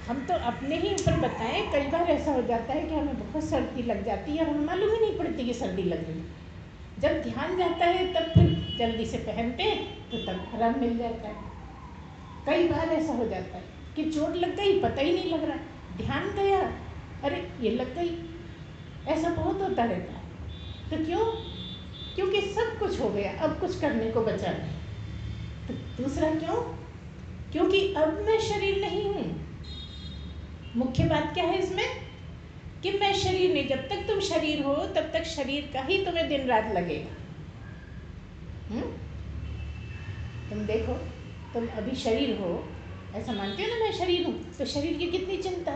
हम तो अपने ही ऊपर बताएं, कई बार ऐसा हो जाता है कि हमें बहुत सर्दी लग जाती है और हमें मालूम ही नहीं पड़ती कि सर्दी लग रही है। जब ध्यान जाता है तब फिर जल्दी से पहनते हैं तो तब आराम मिल जाता है। कई बार ऐसा हो जाता है कि चोट लग गई, पता ही नहीं लग रहा, ध्यान गया, अरे ये लग गई। ऐसा बहुत होता रहता है। तो क्यों? क्योंकि सब कुछ हो गया, अब कुछ करने को बचा नहीं। तो दूसरा क्यों? क्योंकि अब मैं शरीर नहीं हूँ। मुख्य बात क्या है इसमें कि मैं शरीर नहीं। जब तक तुम शरीर हो तब तक शरीर का ही तुम्हें दिन रात लगेगा। तुम देखो, तुम अभी शरीर हो, ऐसा मानते हो ना मैं शरीर हूँ, तो शरीर की कितनी चिंता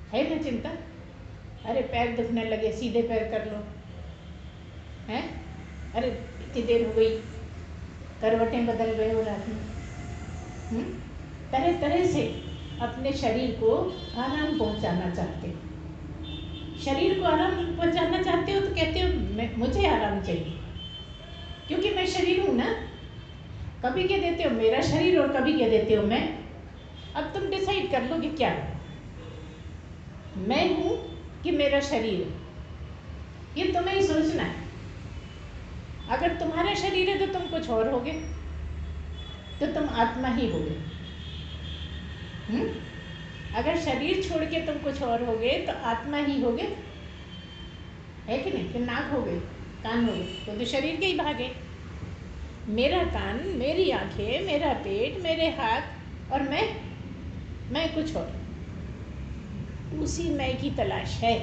है ना चिंता? अरे पैर दुखने लगे, सीधे पैर कर लो, हैं? अरे इतनी देर हो गई, करवटें बदल रहे हो रात में। तरह तरह से अपने शरीर को आराम पहुंचाना चाहते हो। शरीर को आराम पहुंचाना चाहते हो तो कहते हो मुझे आराम चाहिए, क्योंकि मैं शरीर हूँ ना। कभी कह देते हो मेरा शरीर और कभी कह देते हो मैं। अब तुम डिसाइड कर लो कि क्या है, मैं हूँ कि मेरा शरीर है। ये तुम्हें ही सोचना है। अगर तुम्हारा शरीर है तो तुम कुछ और होगे, तो तुम आत्मा ही होगे। अगर शरीर छोड़ के तुम कुछ और होगे तो आत्मा ही होगे, है कि नहीं? कि नाक हो गए, कान हो गए, तो शरीर के ही भाग है। मेरा कान, मेरी आंखें, मेरा पेट, मेरे हाथ और मैं कुछ और। उसी मैं की तलाश है।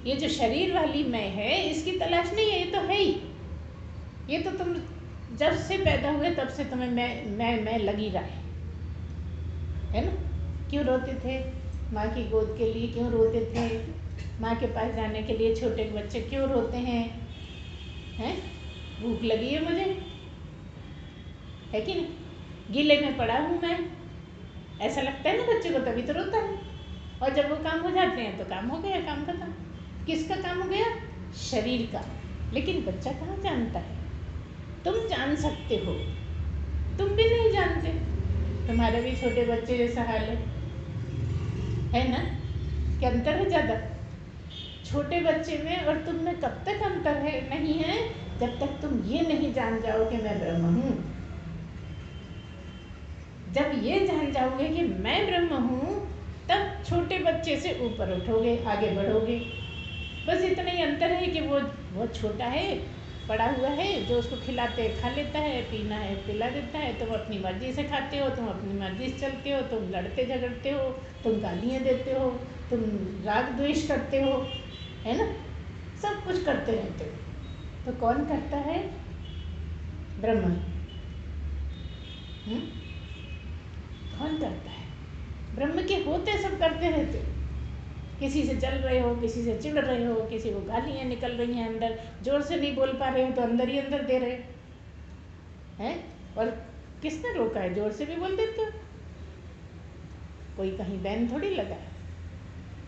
ये जो शरीर वाली मैं है, इसकी तलाश नहीं है, ये तो है ही। ये तो तुम जब से पैदा हुए तब से तुम्हें मैं लगी रहा है ना? क्यों रोते थे माँ की गोद के लिए? क्यों रोते थे माँ के पास जाने के लिए? छोटे बच्चे क्यों रोते हैं? भूख लगी है मुझे, है कि नहीं? गीले में पड़ा हूँ मैं, ऐसा लगता है ना बच्चे को, तभी तो रोता है। और जब वो काम हो जाते हैं तो काम हो गया, काम खत्म। किसका काम हो गया? शरीर का। लेकिन बच्चा कहाँ जानता है? तुम जान सकते हो, तुम भी नहीं जानते। तुम्हारे भी छोटे बच्चे जैसा हाल है ना? क्या अंतर है ज़्यादा छोटे बच्चे में और तुम में? कब तक अंतर है? नहीं है जब तक तुम ये नहीं जान जाओ कि मैं ब्रह्म हूँ। जब ये जान जाओगे कि मैं ब्रह्म हूँ, तब छोटे बच्चे से ऊपर उठोगे, आगे बढ़ोगे। बस इतना ही अंतर है कि वो बहुत छोटा है, पड़ा हुआ है, जो उसको खिलाते खा लेता है, पीना है पिला देता है। तुम अपनी मर्जी से खाते हो, तुम अपनी मर्जी से चलते हो, तुम लड़ते झगड़ते हो, तुम गालियाँ देते हो, तुम राग द्वेष करते हो, है ना? सब कुछ करते रहते हो। तो कौन करता है? ब्रह्म। कौन करता है? ब्रह्म के होते सब करते रहते हो। किसी से जल रहे हो, किसी से चिढ़ रहे हो, किसी को गालियाँ निकल रही हैं अंदर, जोर से नहीं बोल पा रहे हो तो अंदर ही अंदर दे रहे हैं। और किसने रोका है? जोर से भी बोल देते हो। कोई कहीं बैन थोड़ी लगा है।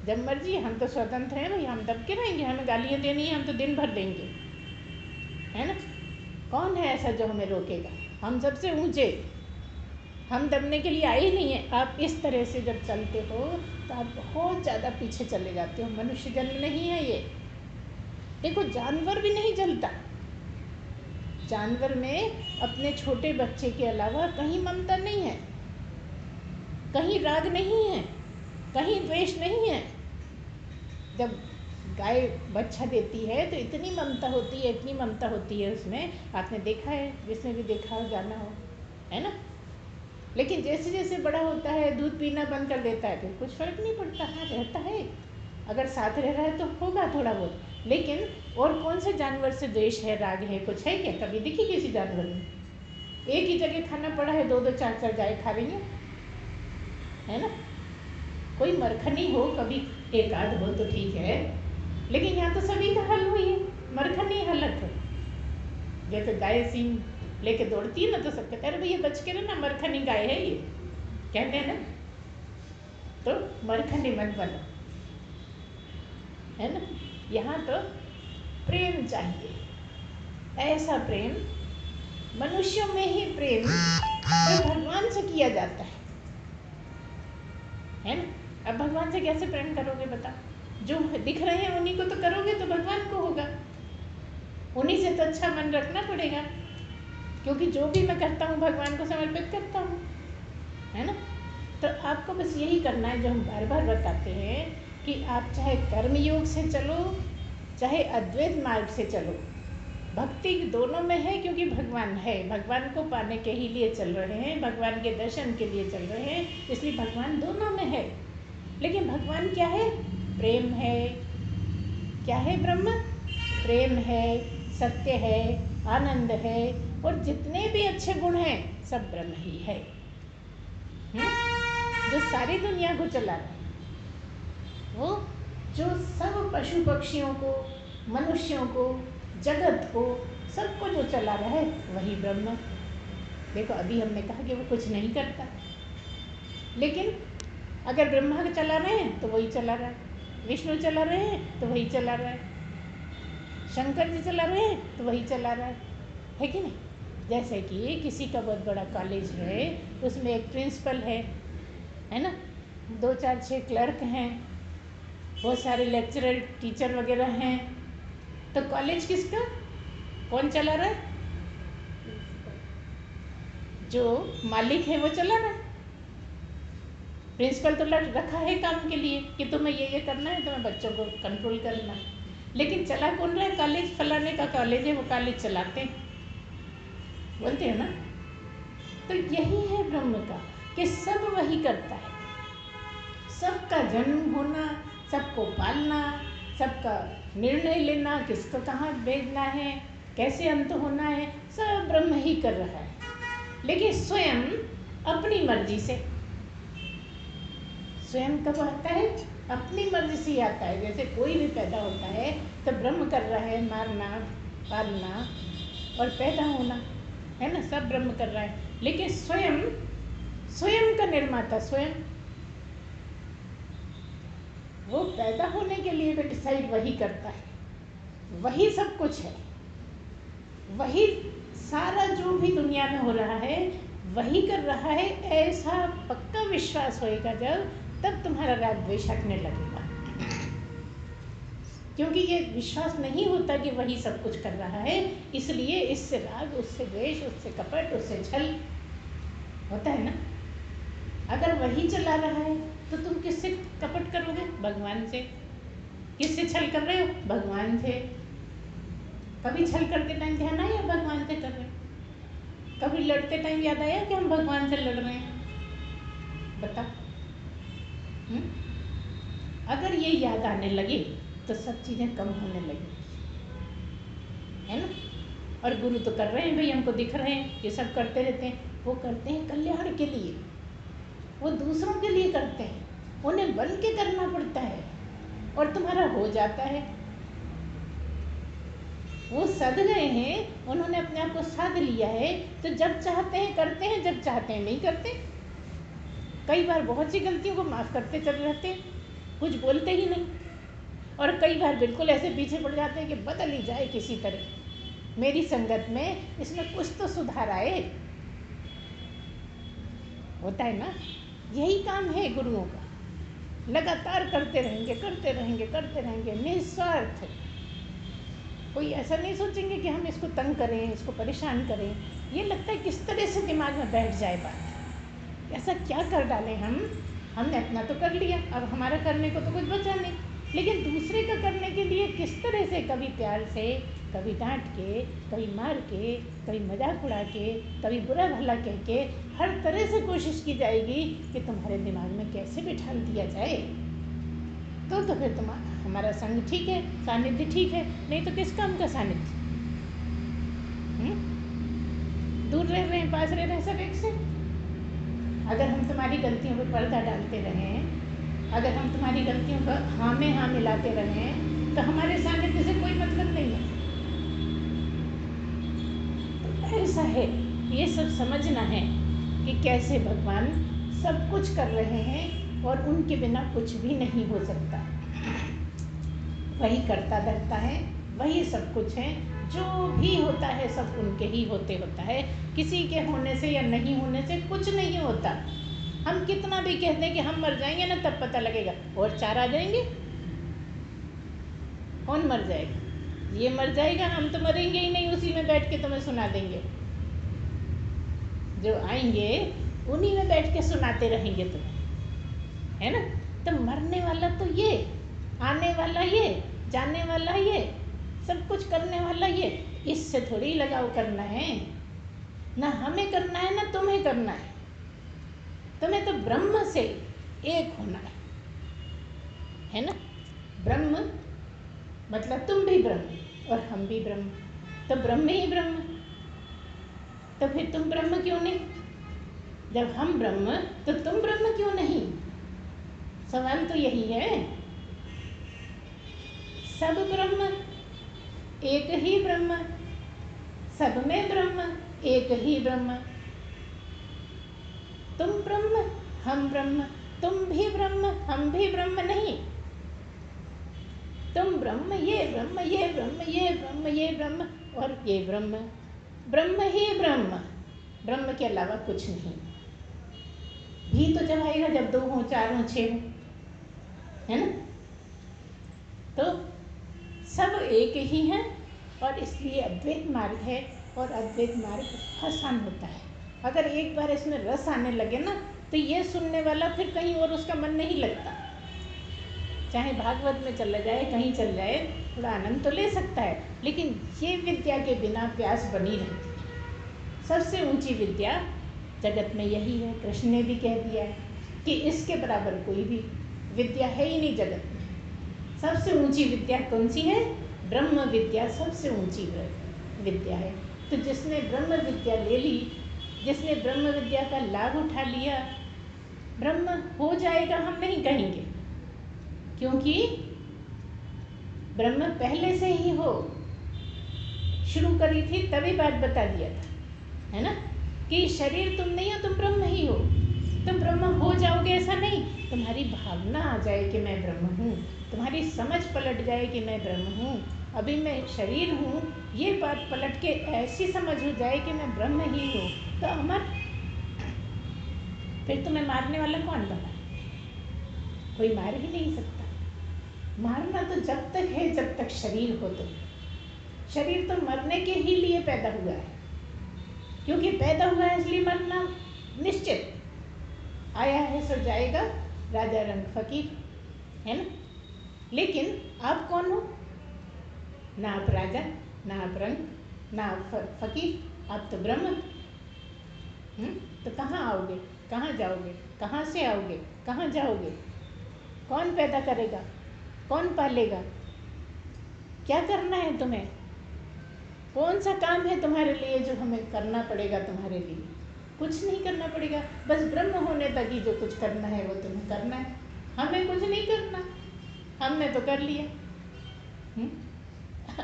जब मर्जी, हम तो स्वतंत्र हैं भाई, हम दब के रहेंगे। हमें गालियाँ देनी है, हम तो दिन भर देंगे, है ना? कौन है ऐसा जो हमें रोकेगा? हम सबसे ऊंचे, हम दबने के लिए आए ही नहीं है। आप इस तरह से जब चलते हो तो आप बहुत ज़्यादा पीछे चले जाते हो। मनुष्य जन्म नहीं है ये। देखो, जानवर भी नहीं जलता। जानवर में अपने छोटे बच्चे के अलावा कहीं ममता नहीं है, कहीं राग नहीं है, कहीं द्वेष नहीं है। जब गाय बच्चा देती है तो इतनी ममता होती है, इतनी ममता होती है उसमें। आपने देखा है, जिसने भी देखा हो, जाना हो, है ना? लेकिन जैसे जैसे बड़ा होता है, दूध पीना बंद कर देता है, फिर कुछ फर्क नहीं पड़ता। हाँ, रहता है, अगर साथ रह रहा है तो होगा थोड़ा बहुत। लेकिन और कौन से जानवर से द्वेष है, राग है? कुछ है क्या? कभी दिखी किसी जानवर में? एक ही जगह खाना पड़ा है, दो दो चार चार गाय खा रही हैं, है ना? कोई मरखनी हो, कभी एक आध हो तो ठीक है, लेकिन यहाँ तो सभी का हल हुई है, मरखनी हालत है। जैसे गाय सींग लेके दौड़ती है ना, तो सब कहते हैं अरे भैया बच के रहना, मरखनी गाय है ये, कहते हैं ना। तो मरखनी मत बनो, है ना। यहाँ तो प्रेम चाहिए, ऐसा प्रेम, मनुष्यों में ही प्रेम जो भगवान से किया जाता है ना। अब भगवान से कैसे प्रेम करोगे बता? जो दिख रहे हैं उन्हीं को तो करोगे तो भगवान को होगा, उन्हीं से तो अच्छा मन रखना पड़ेगा, क्योंकि जो भी मैं करता हूँ भगवान को समर्पित करता हूँ, है ना। तो आपको बस यही करना है जो हम बार बार बताते हैं कि आप चाहे कर्म योग से चलो, चाहे अद्वैत मार्ग से चलो, भक्ति दोनों में है, क्योंकि भगवान है, भगवान को पाने के ही लिए चल रहे हैं, भगवान के दर्शन के लिए चल रहे हैं, इसलिए भगवान दोनों में है। लेकिन भगवान क्या है? प्रेम है। क्या है? ब्रह्म प्रेम है, सत्य है, आनंद है, और जितने भी अच्छे गुण हैं सब ब्रह्म ही है। जो सारी दुनिया को चला रहा है, वो जो सब पशु पक्षियों को, मनुष्यों को, जगत को, सबको जो चला रहा है वही ब्रह्म। देखो अभी हमने कहा कि वो कुछ नहीं करता, लेकिन अगर ब्रह्मा को चला रहे हैं तो वही चला रहा है, विष्णु चला रहे हैं तो वही चला रहा है, शंकर जी चला रहे हैं तो वही चला रहा है कि नहीं। जैसे कि किसी का बहुत बड़ा कॉलेज है, उसमें एक प्रिंसिपल है ना, 2 4 6 क्लर्क हैं, बहुत सारे लेक्चरर टीचर वगैरह हैं, तो कॉलेज किसका, कौन चला रहा है? जो मालिक है वो चला रहा है। प्रिंसिपल तो रखा है काम के लिए कि तुम्हें ये करना है, तुम्हें बच्चों को कंट्रोल करना है, लेकिन चला कौन रहा है? कॉलेज, फलाने का कॉलेज है, वो कॉलेज चलाते हैं, बोलते हैं ना। तो यही है ब्रह्म का, कि सब वही करता है, सबका जन्म होना, सबको पालना, सबका निर्णय लेना, किसको कहाँ भेजना है, कैसे अंत होना है, सब ब्रह्म ही कर रहा है। लेकिन स्वयं अपनी मर्जी से, स्वयं कब आता है? अपनी मर्जी से आता है। जैसे कोई भी पैदा होता है तो ब्रह्म कर रहा है, मारना, पालना और पैदा होना, है ना, सब ब्रह्म कर रहा है। लेकिन स्वयं, स्वयं का निर्माता स्वयं, वो पैदा होने के लिए भी डिसाइड वही करता है, वही सब कुछ है, वही सारा जो भी दुनिया में हो रहा है वही कर रहा है। ऐसा पक्का विश्वास होएगा जब, तब तुम्हारा राग द्वेष हटने लगेगा, क्योंकि ये विश्वास नहीं होता कि वही सब कुछ कर रहा है, इसलिए इससे राग, उससे द्वेष, उससे कपट, उससे छल होता है ना। अगर वही चला रहा है तो तुम किससे कपट करोगे? भगवान से। किससे छल कर रहे हो? भगवान से। कभी छल करते टाइम ध्यान आया भगवान से कर रहे हैं? कभी लड़ते टाइम याद आया कि हम भगवान से लड़ रहे हैं? बता। अगर ये याद आने लगे तो सब चीज़ें कम होने लगेंगी, है ना। और गुरु तो कर रहे हैं भाई, हमको दिख रहे हैं, ये सब करते रहते हैं। वो करते हैं कल्याण के लिए, वो दूसरों के लिए करते हैं, उन्हें बन के करना पड़ता है, और तुम्हारा हो जाता है। वो सध गए हैं, उन्होंने अपने आप को साध लिया है, तो जब चाहते हैं करते हैं, जब चाहते हैं नहीं करते। कई बार बहुत सी गलतियों को माफ़ करते चल रहते हैं, कुछ बोलते ही नहीं, और कई बार बिल्कुल ऐसे पीछे पड़ जाते हैं कि बदल ही जाए किसी तरह, मेरी संगत में इसमें कुछ तो सुधार आए। होता है ना, यही काम है गुरुओं का, लगातार करते रहेंगे, करते रहेंगे, करते रहेंगे, निस्वार्थ। कोई ऐसा नहीं सोचेंगे कि हम इसको तंग करें, इसको परेशान करें। ये लगता है किस तरह से दिमाग में बैठ जाए बात, ऐसा क्या कर डालें हम, हमने अपना तो कर लिया, अब हमारा करने को तो कुछ बचा नहीं, लेकिन दूसरे का करने के लिए किस तरह से, कभी प्यार से, कभी डांट के, कभी मार के, कभी मजाक उड़ा के, कभी बुरा भला कह के, हर तरह से कोशिश की जाएगी कि तुम्हारे दिमाग में कैसे बिठा दिया जाए। तो फिर हमारा संग ठीक है, सानिध्य ठीक है, नहीं तो किस काम का सानिध्य। दूर रह रहे हैं, पास रह रहे हैं, सब एक से। अगर हम तुम्हारी गलतियों पर पर्दा डालते रहें, अगर हम तुम्हारी गलतियों पर हाँ में हाँ मिलाते रहें, उनका हमारे सानिध्य से कोई मतलब नहीं है। तो ऐसा है, ये सब समझना है कि कैसे भगवान सब कुछ कर रहे हैं और उनके बिना कुछ भी नहीं हो सकता। वही करता धरता है, वही सब कुछ है, जो भी होता है सब उनके ही होते होता है। किसी के होने से या नहीं होने से कुछ नहीं होता। हम कितना भी कहते हैं कि हम मर जाएंगे ना, तब पता लगेगा। और 4 आ जाएंगे, कौन मर जाएगा? ये मर जाएगा, हम तो मरेंगे ही नहीं, उसी में बैठ के तुम्हें सुना देंगे। जो आएंगे उन्हीं में बैठ के सुनाते रहेंगे तुम्हें, है ना। तो मरने वाला तो ये, आने वाला ये, जाने वाला ये, सब कुछ करने वाला ये। इससे थोड़ी लगाव करना है, ना हमें करना है ना तुम्हें करना है। तुम्हें तो ब्रह्म से एक होना है ना। ब्रह्म मतलब तुम भी ब्रह्म और हम भी ब्रह्म, तो ब्रह्म ही ब्रह्म। तो फिर तुम ब्रह्म क्यों नहीं? जब हम ब्रह्म तो तुम ब्रह्म क्यों नहीं? सवाल तो यही है। सब ब्रह्म, एक ही ब्रह्म, सब में ब्रह्म, एक ही ब्रह्म। तुम ब्रह्म, हम ब्रह्म, तुम भी ब्रह्म, हम भी ब्रह्म नहीं। तुम ब्रह्म, ये ब्रह्म, ये ब्रह्म, ये ब्रह्म, ये ब्रह्म और ये ब्रह्म। ब्रह्म ही ब्रह्म, ब्रह्म के अलावा कुछ नहीं। भी तो जब आएगा जब 2 हो, 4 हो, 6 हो, है ना। तो सब एक ही हैं और इसलिए अद्वैत मार्ग है। और अद्वैत मार्ग आसान होता है। अगर एक बार इसमें रस आने लगे ना, तो ये सुनने वाला फिर कहीं और उसका मन नहीं लगता। चाहे भागवत में चला जाए, कहीं चल जाए, थोड़ा आनंद तो ले सकता है, लेकिन ये विद्या के बिना प्यास बनी रहती है। सबसे ऊंची विद्या जगत में यही है। कृष्ण ने भी कह दिया है कि इसके बराबर कोई भी विद्या है ही नहीं जगत में। सबसे ऊंची विद्या कौन सी है? ब्रह्म विद्या सबसे ऊंची विद्या है। तो जिसने ब्रह्म विद्या ले ली, जिसने ब्रह्म विद्या का लाभ उठा लिया, ब्रह्म हो जाएगा हम नहीं कहेंगे, क्योंकि ब्रह्म पहले से ही हो। शुरू करी थी तभी बात बता दिया था, है ना, कि शरीर तुम नहीं हो, तुम ब्रह्म ही हो। तुम ब्रह्म हो जाओगे ऐसा नहीं, तुम्हारी भावना आ जाए कि मैं ब्रह्म हूँ, तुम्हारी समझ पलट जाए कि मैं ब्रह्म हूँ, अभी मैं शरीर हूँ, ये बात पलट के ऐसी समझ हो जाए कि मैं ब्रह्म ही हूँ, तो अमर। फिर तुम्हें मारने वाला कौन बना? कोई मार ही नहीं सकता। मारना तो जब तक है जब तक शरीर हो। तो शरीर तो मरने के ही लिए पैदा हुआ है, क्योंकि पैदा हुआ है इसलिए मरना निश्चित। आया है सो जाएगा, राजा रंग फकीर, है ना। लेकिन आप कौन हो? ना आप राजा, ना आप रंग, ना आप फकीर, आप तो ब्रह्म। तो कहाँ आओगे, कहाँ जाओगे, कहाँ से आओगे, कहाँ जाओगे? कौन पैदा करेगा, कौन पालेगा? क्या करना है तुम्हें? कौन सा काम है तुम्हारे लिए जो हमें करना पड़ेगा? तुम्हारे लिए कुछ नहीं करना पड़ेगा। बस ब्रह्म होने तक ही जो कुछ करना है वो तुम्हें करना है, हमें कुछ नहीं करना। हमने तो कर लिया,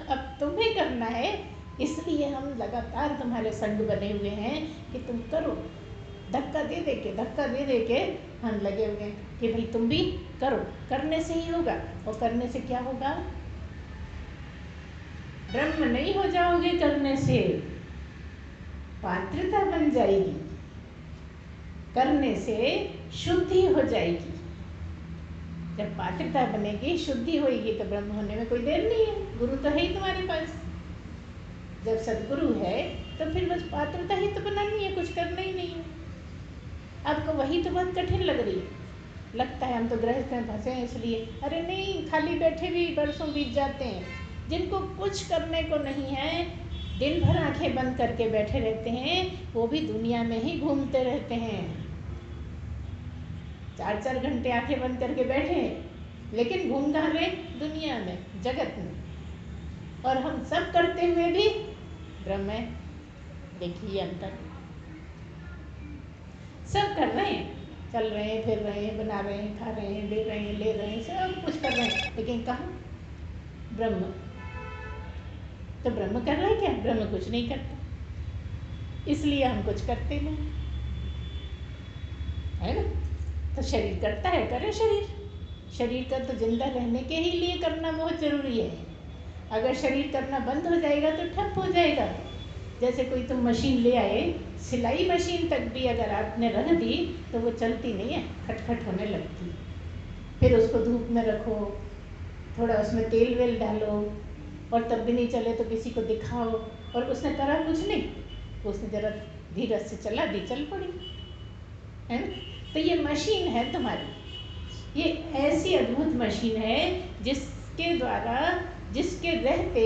अब तुम्हें करना है। इसलिए हम लगातार तुम्हारे संग बने हुए हैं कि तुम करो। धक्का दे दे के हम लगे हुए हैं कि भाई तुम भी करो। करने से ही होगा, और करने से क्या होगा? ब्रह्म नहीं हो जाओगे करने से, पात्रता बन जाएगी। करने से शुद्धि हो जाएगी। जब पात्रता बनेगी, शुद्धि होएगी, तो ब्रह्म होने में कोई देर नहीं है। गुरु तो है ही तुम्हारे पास। जब सदगुरु है तो फिर बस पात्रता ही तो बनानी है, कुछ करना ही नहीं है। आपको वही तो बहुत कठिन लग रही है। लगता है हम तो गृहस्थ में फंसे हैं इसलिए। अरे नहीं, खाली बैठे भी बरसों बीत जाते हैं। जिनको कुछ करने को नहीं है, दिन भर आंखें बंद करके बैठे रहते हैं, वो भी दुनिया में ही घूमते रहते हैं। 4-4 घंटे आंखें बंद करके बैठे हैं, लेकिन घूम कहाँ रहे? दुनिया में, जगत में। और हम सब करते हुए भी ब्रह्म है। देखिए अंतर। सब कर रहे हैं, चल रहे हैं, फिर रहे हैं, बना रहे हैं, खा रहे हैं, दे रहे हैं, ले रहे हैं, सब कुछ कर रहे हैं, लेकिन कहाँ? ब्रह्म। तो ब्रह्म कर रहा है क्या? ब्रह्म कुछ नहीं करता, इसलिए हम कुछ करते नहीं, है ना। तो शरीर करता है, करे शरीर। शरीर का तो जिंदा रहने के ही लिए करना बहुत ज़रूरी है। अगर शरीर करना बंद हो जाएगा तो ठप हो जाएगा। जैसे कोई तुम मशीन ले आए, सिलाई मशीन तक भी अगर आपने रख दी तो वो चलती नहीं है, खटखट होने लगती। फिर उसको धूप में रखो, थोड़ा उसमें तेल वेल डालो, और तब भी नहीं चले तो किसी को दिखाओ, और उसने करा कुछ नहीं, उसने जरा धीरज से चला दी, चल पड़ी, है ना। तो ये मशीन है तुम्हारी, ये ऐसी अद्भुत मशीन है जिसके द्वारा, जिसके रहते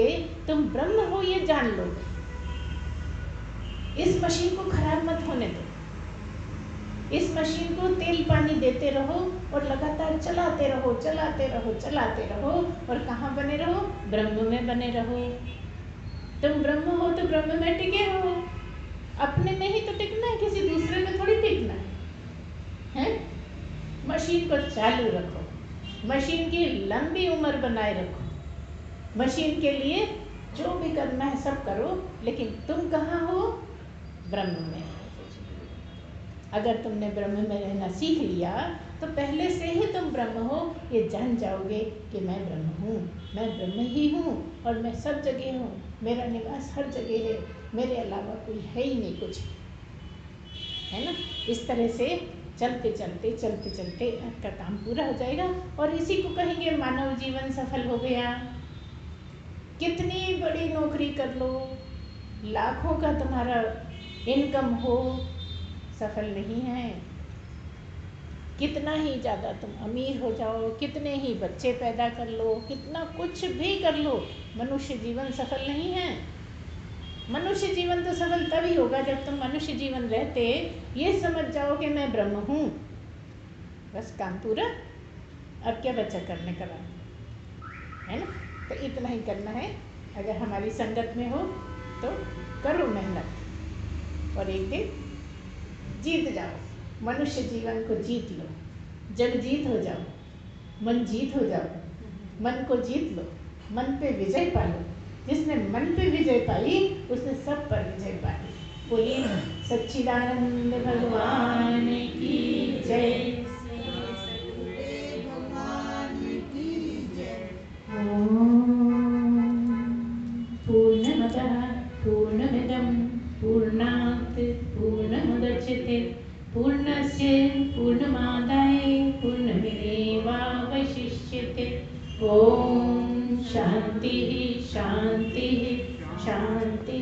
तुम ब्रह्म हो ये जान लो। इस मशीन को खराब मत होने दो। इस मशीन को तेल पानी देते रहो और लगातार चलाते रहो, चलाते रहो, चलाते रहो, और कहाँ बने रहो? ब्रह्म में बने रहो। तुम ब्रह्म हो तो ब्रह्म में टिके हो। अपने में ही तो टिकना है, किसी दूसरे में थोड़ी टिकना है। मशीन को चालू रखो, मशीन की लंबी उम्र बनाए रखो, मशीन के लिए जो भी करना है सब करो, लेकिन तुम कहाँ हो? ब्रह्म में। अगर तुमने ब्रह्म में रहना सीख लिया तो पहले से ही तुम ब्रह्म हो, ये जान जाओगे कि मैं ब्रह्म हूँ, मैं ब्रह्म ही हूँ, और मैं सब जगह हूँ, मेरा निवास हर जगह है, मेरे अलावा कोई है ही नहीं कुछ, है ना। इस तरह से चलते चलते चलते चलते आपका काम पूरा हो जाएगा, और इसी को कहेंगे मानव जीवन सफल हो गया। कितनी बड़ी नौकरी कर लो, लाखों का तुम्हारा इनकम हो, सफल नहीं है। कितना ही ज़्यादा तुम अमीर हो जाओ, कितने ही बच्चे पैदा कर लो, कितना कुछ भी कर लो, मनुष्य जीवन सफल नहीं है। मनुष्य जीवन तो सफल तभी होगा जब तुम मनुष्य जीवन रहते ये समझ जाओ कि मैं ब्रह्म हूँ। बस काम पूरा, अब क्या बचा करने का बाद, है ना। तो इतना ही करना है। अगर हमारी संगत में हो तो करो मेहनत, और एक दिन जीत जाओ, मनुष्य जीवन को जीत लो, जग जीत हो जाओ, मन जीत हो जाओ, मन को जीत लो, मन पे विजय पा लो। जिसने मन पे विजय पाई उसने सब पर विजय पाई। बोलिए सच्चिदानंद भगवान की जय। पूर्णमदः पूर्णमिदं पूर्णात् पूर्णमुदच्यते पूर्णस्य पूर्णमादाय पूर्णमेवावशिष्यते। ओम शांति शांति शांति।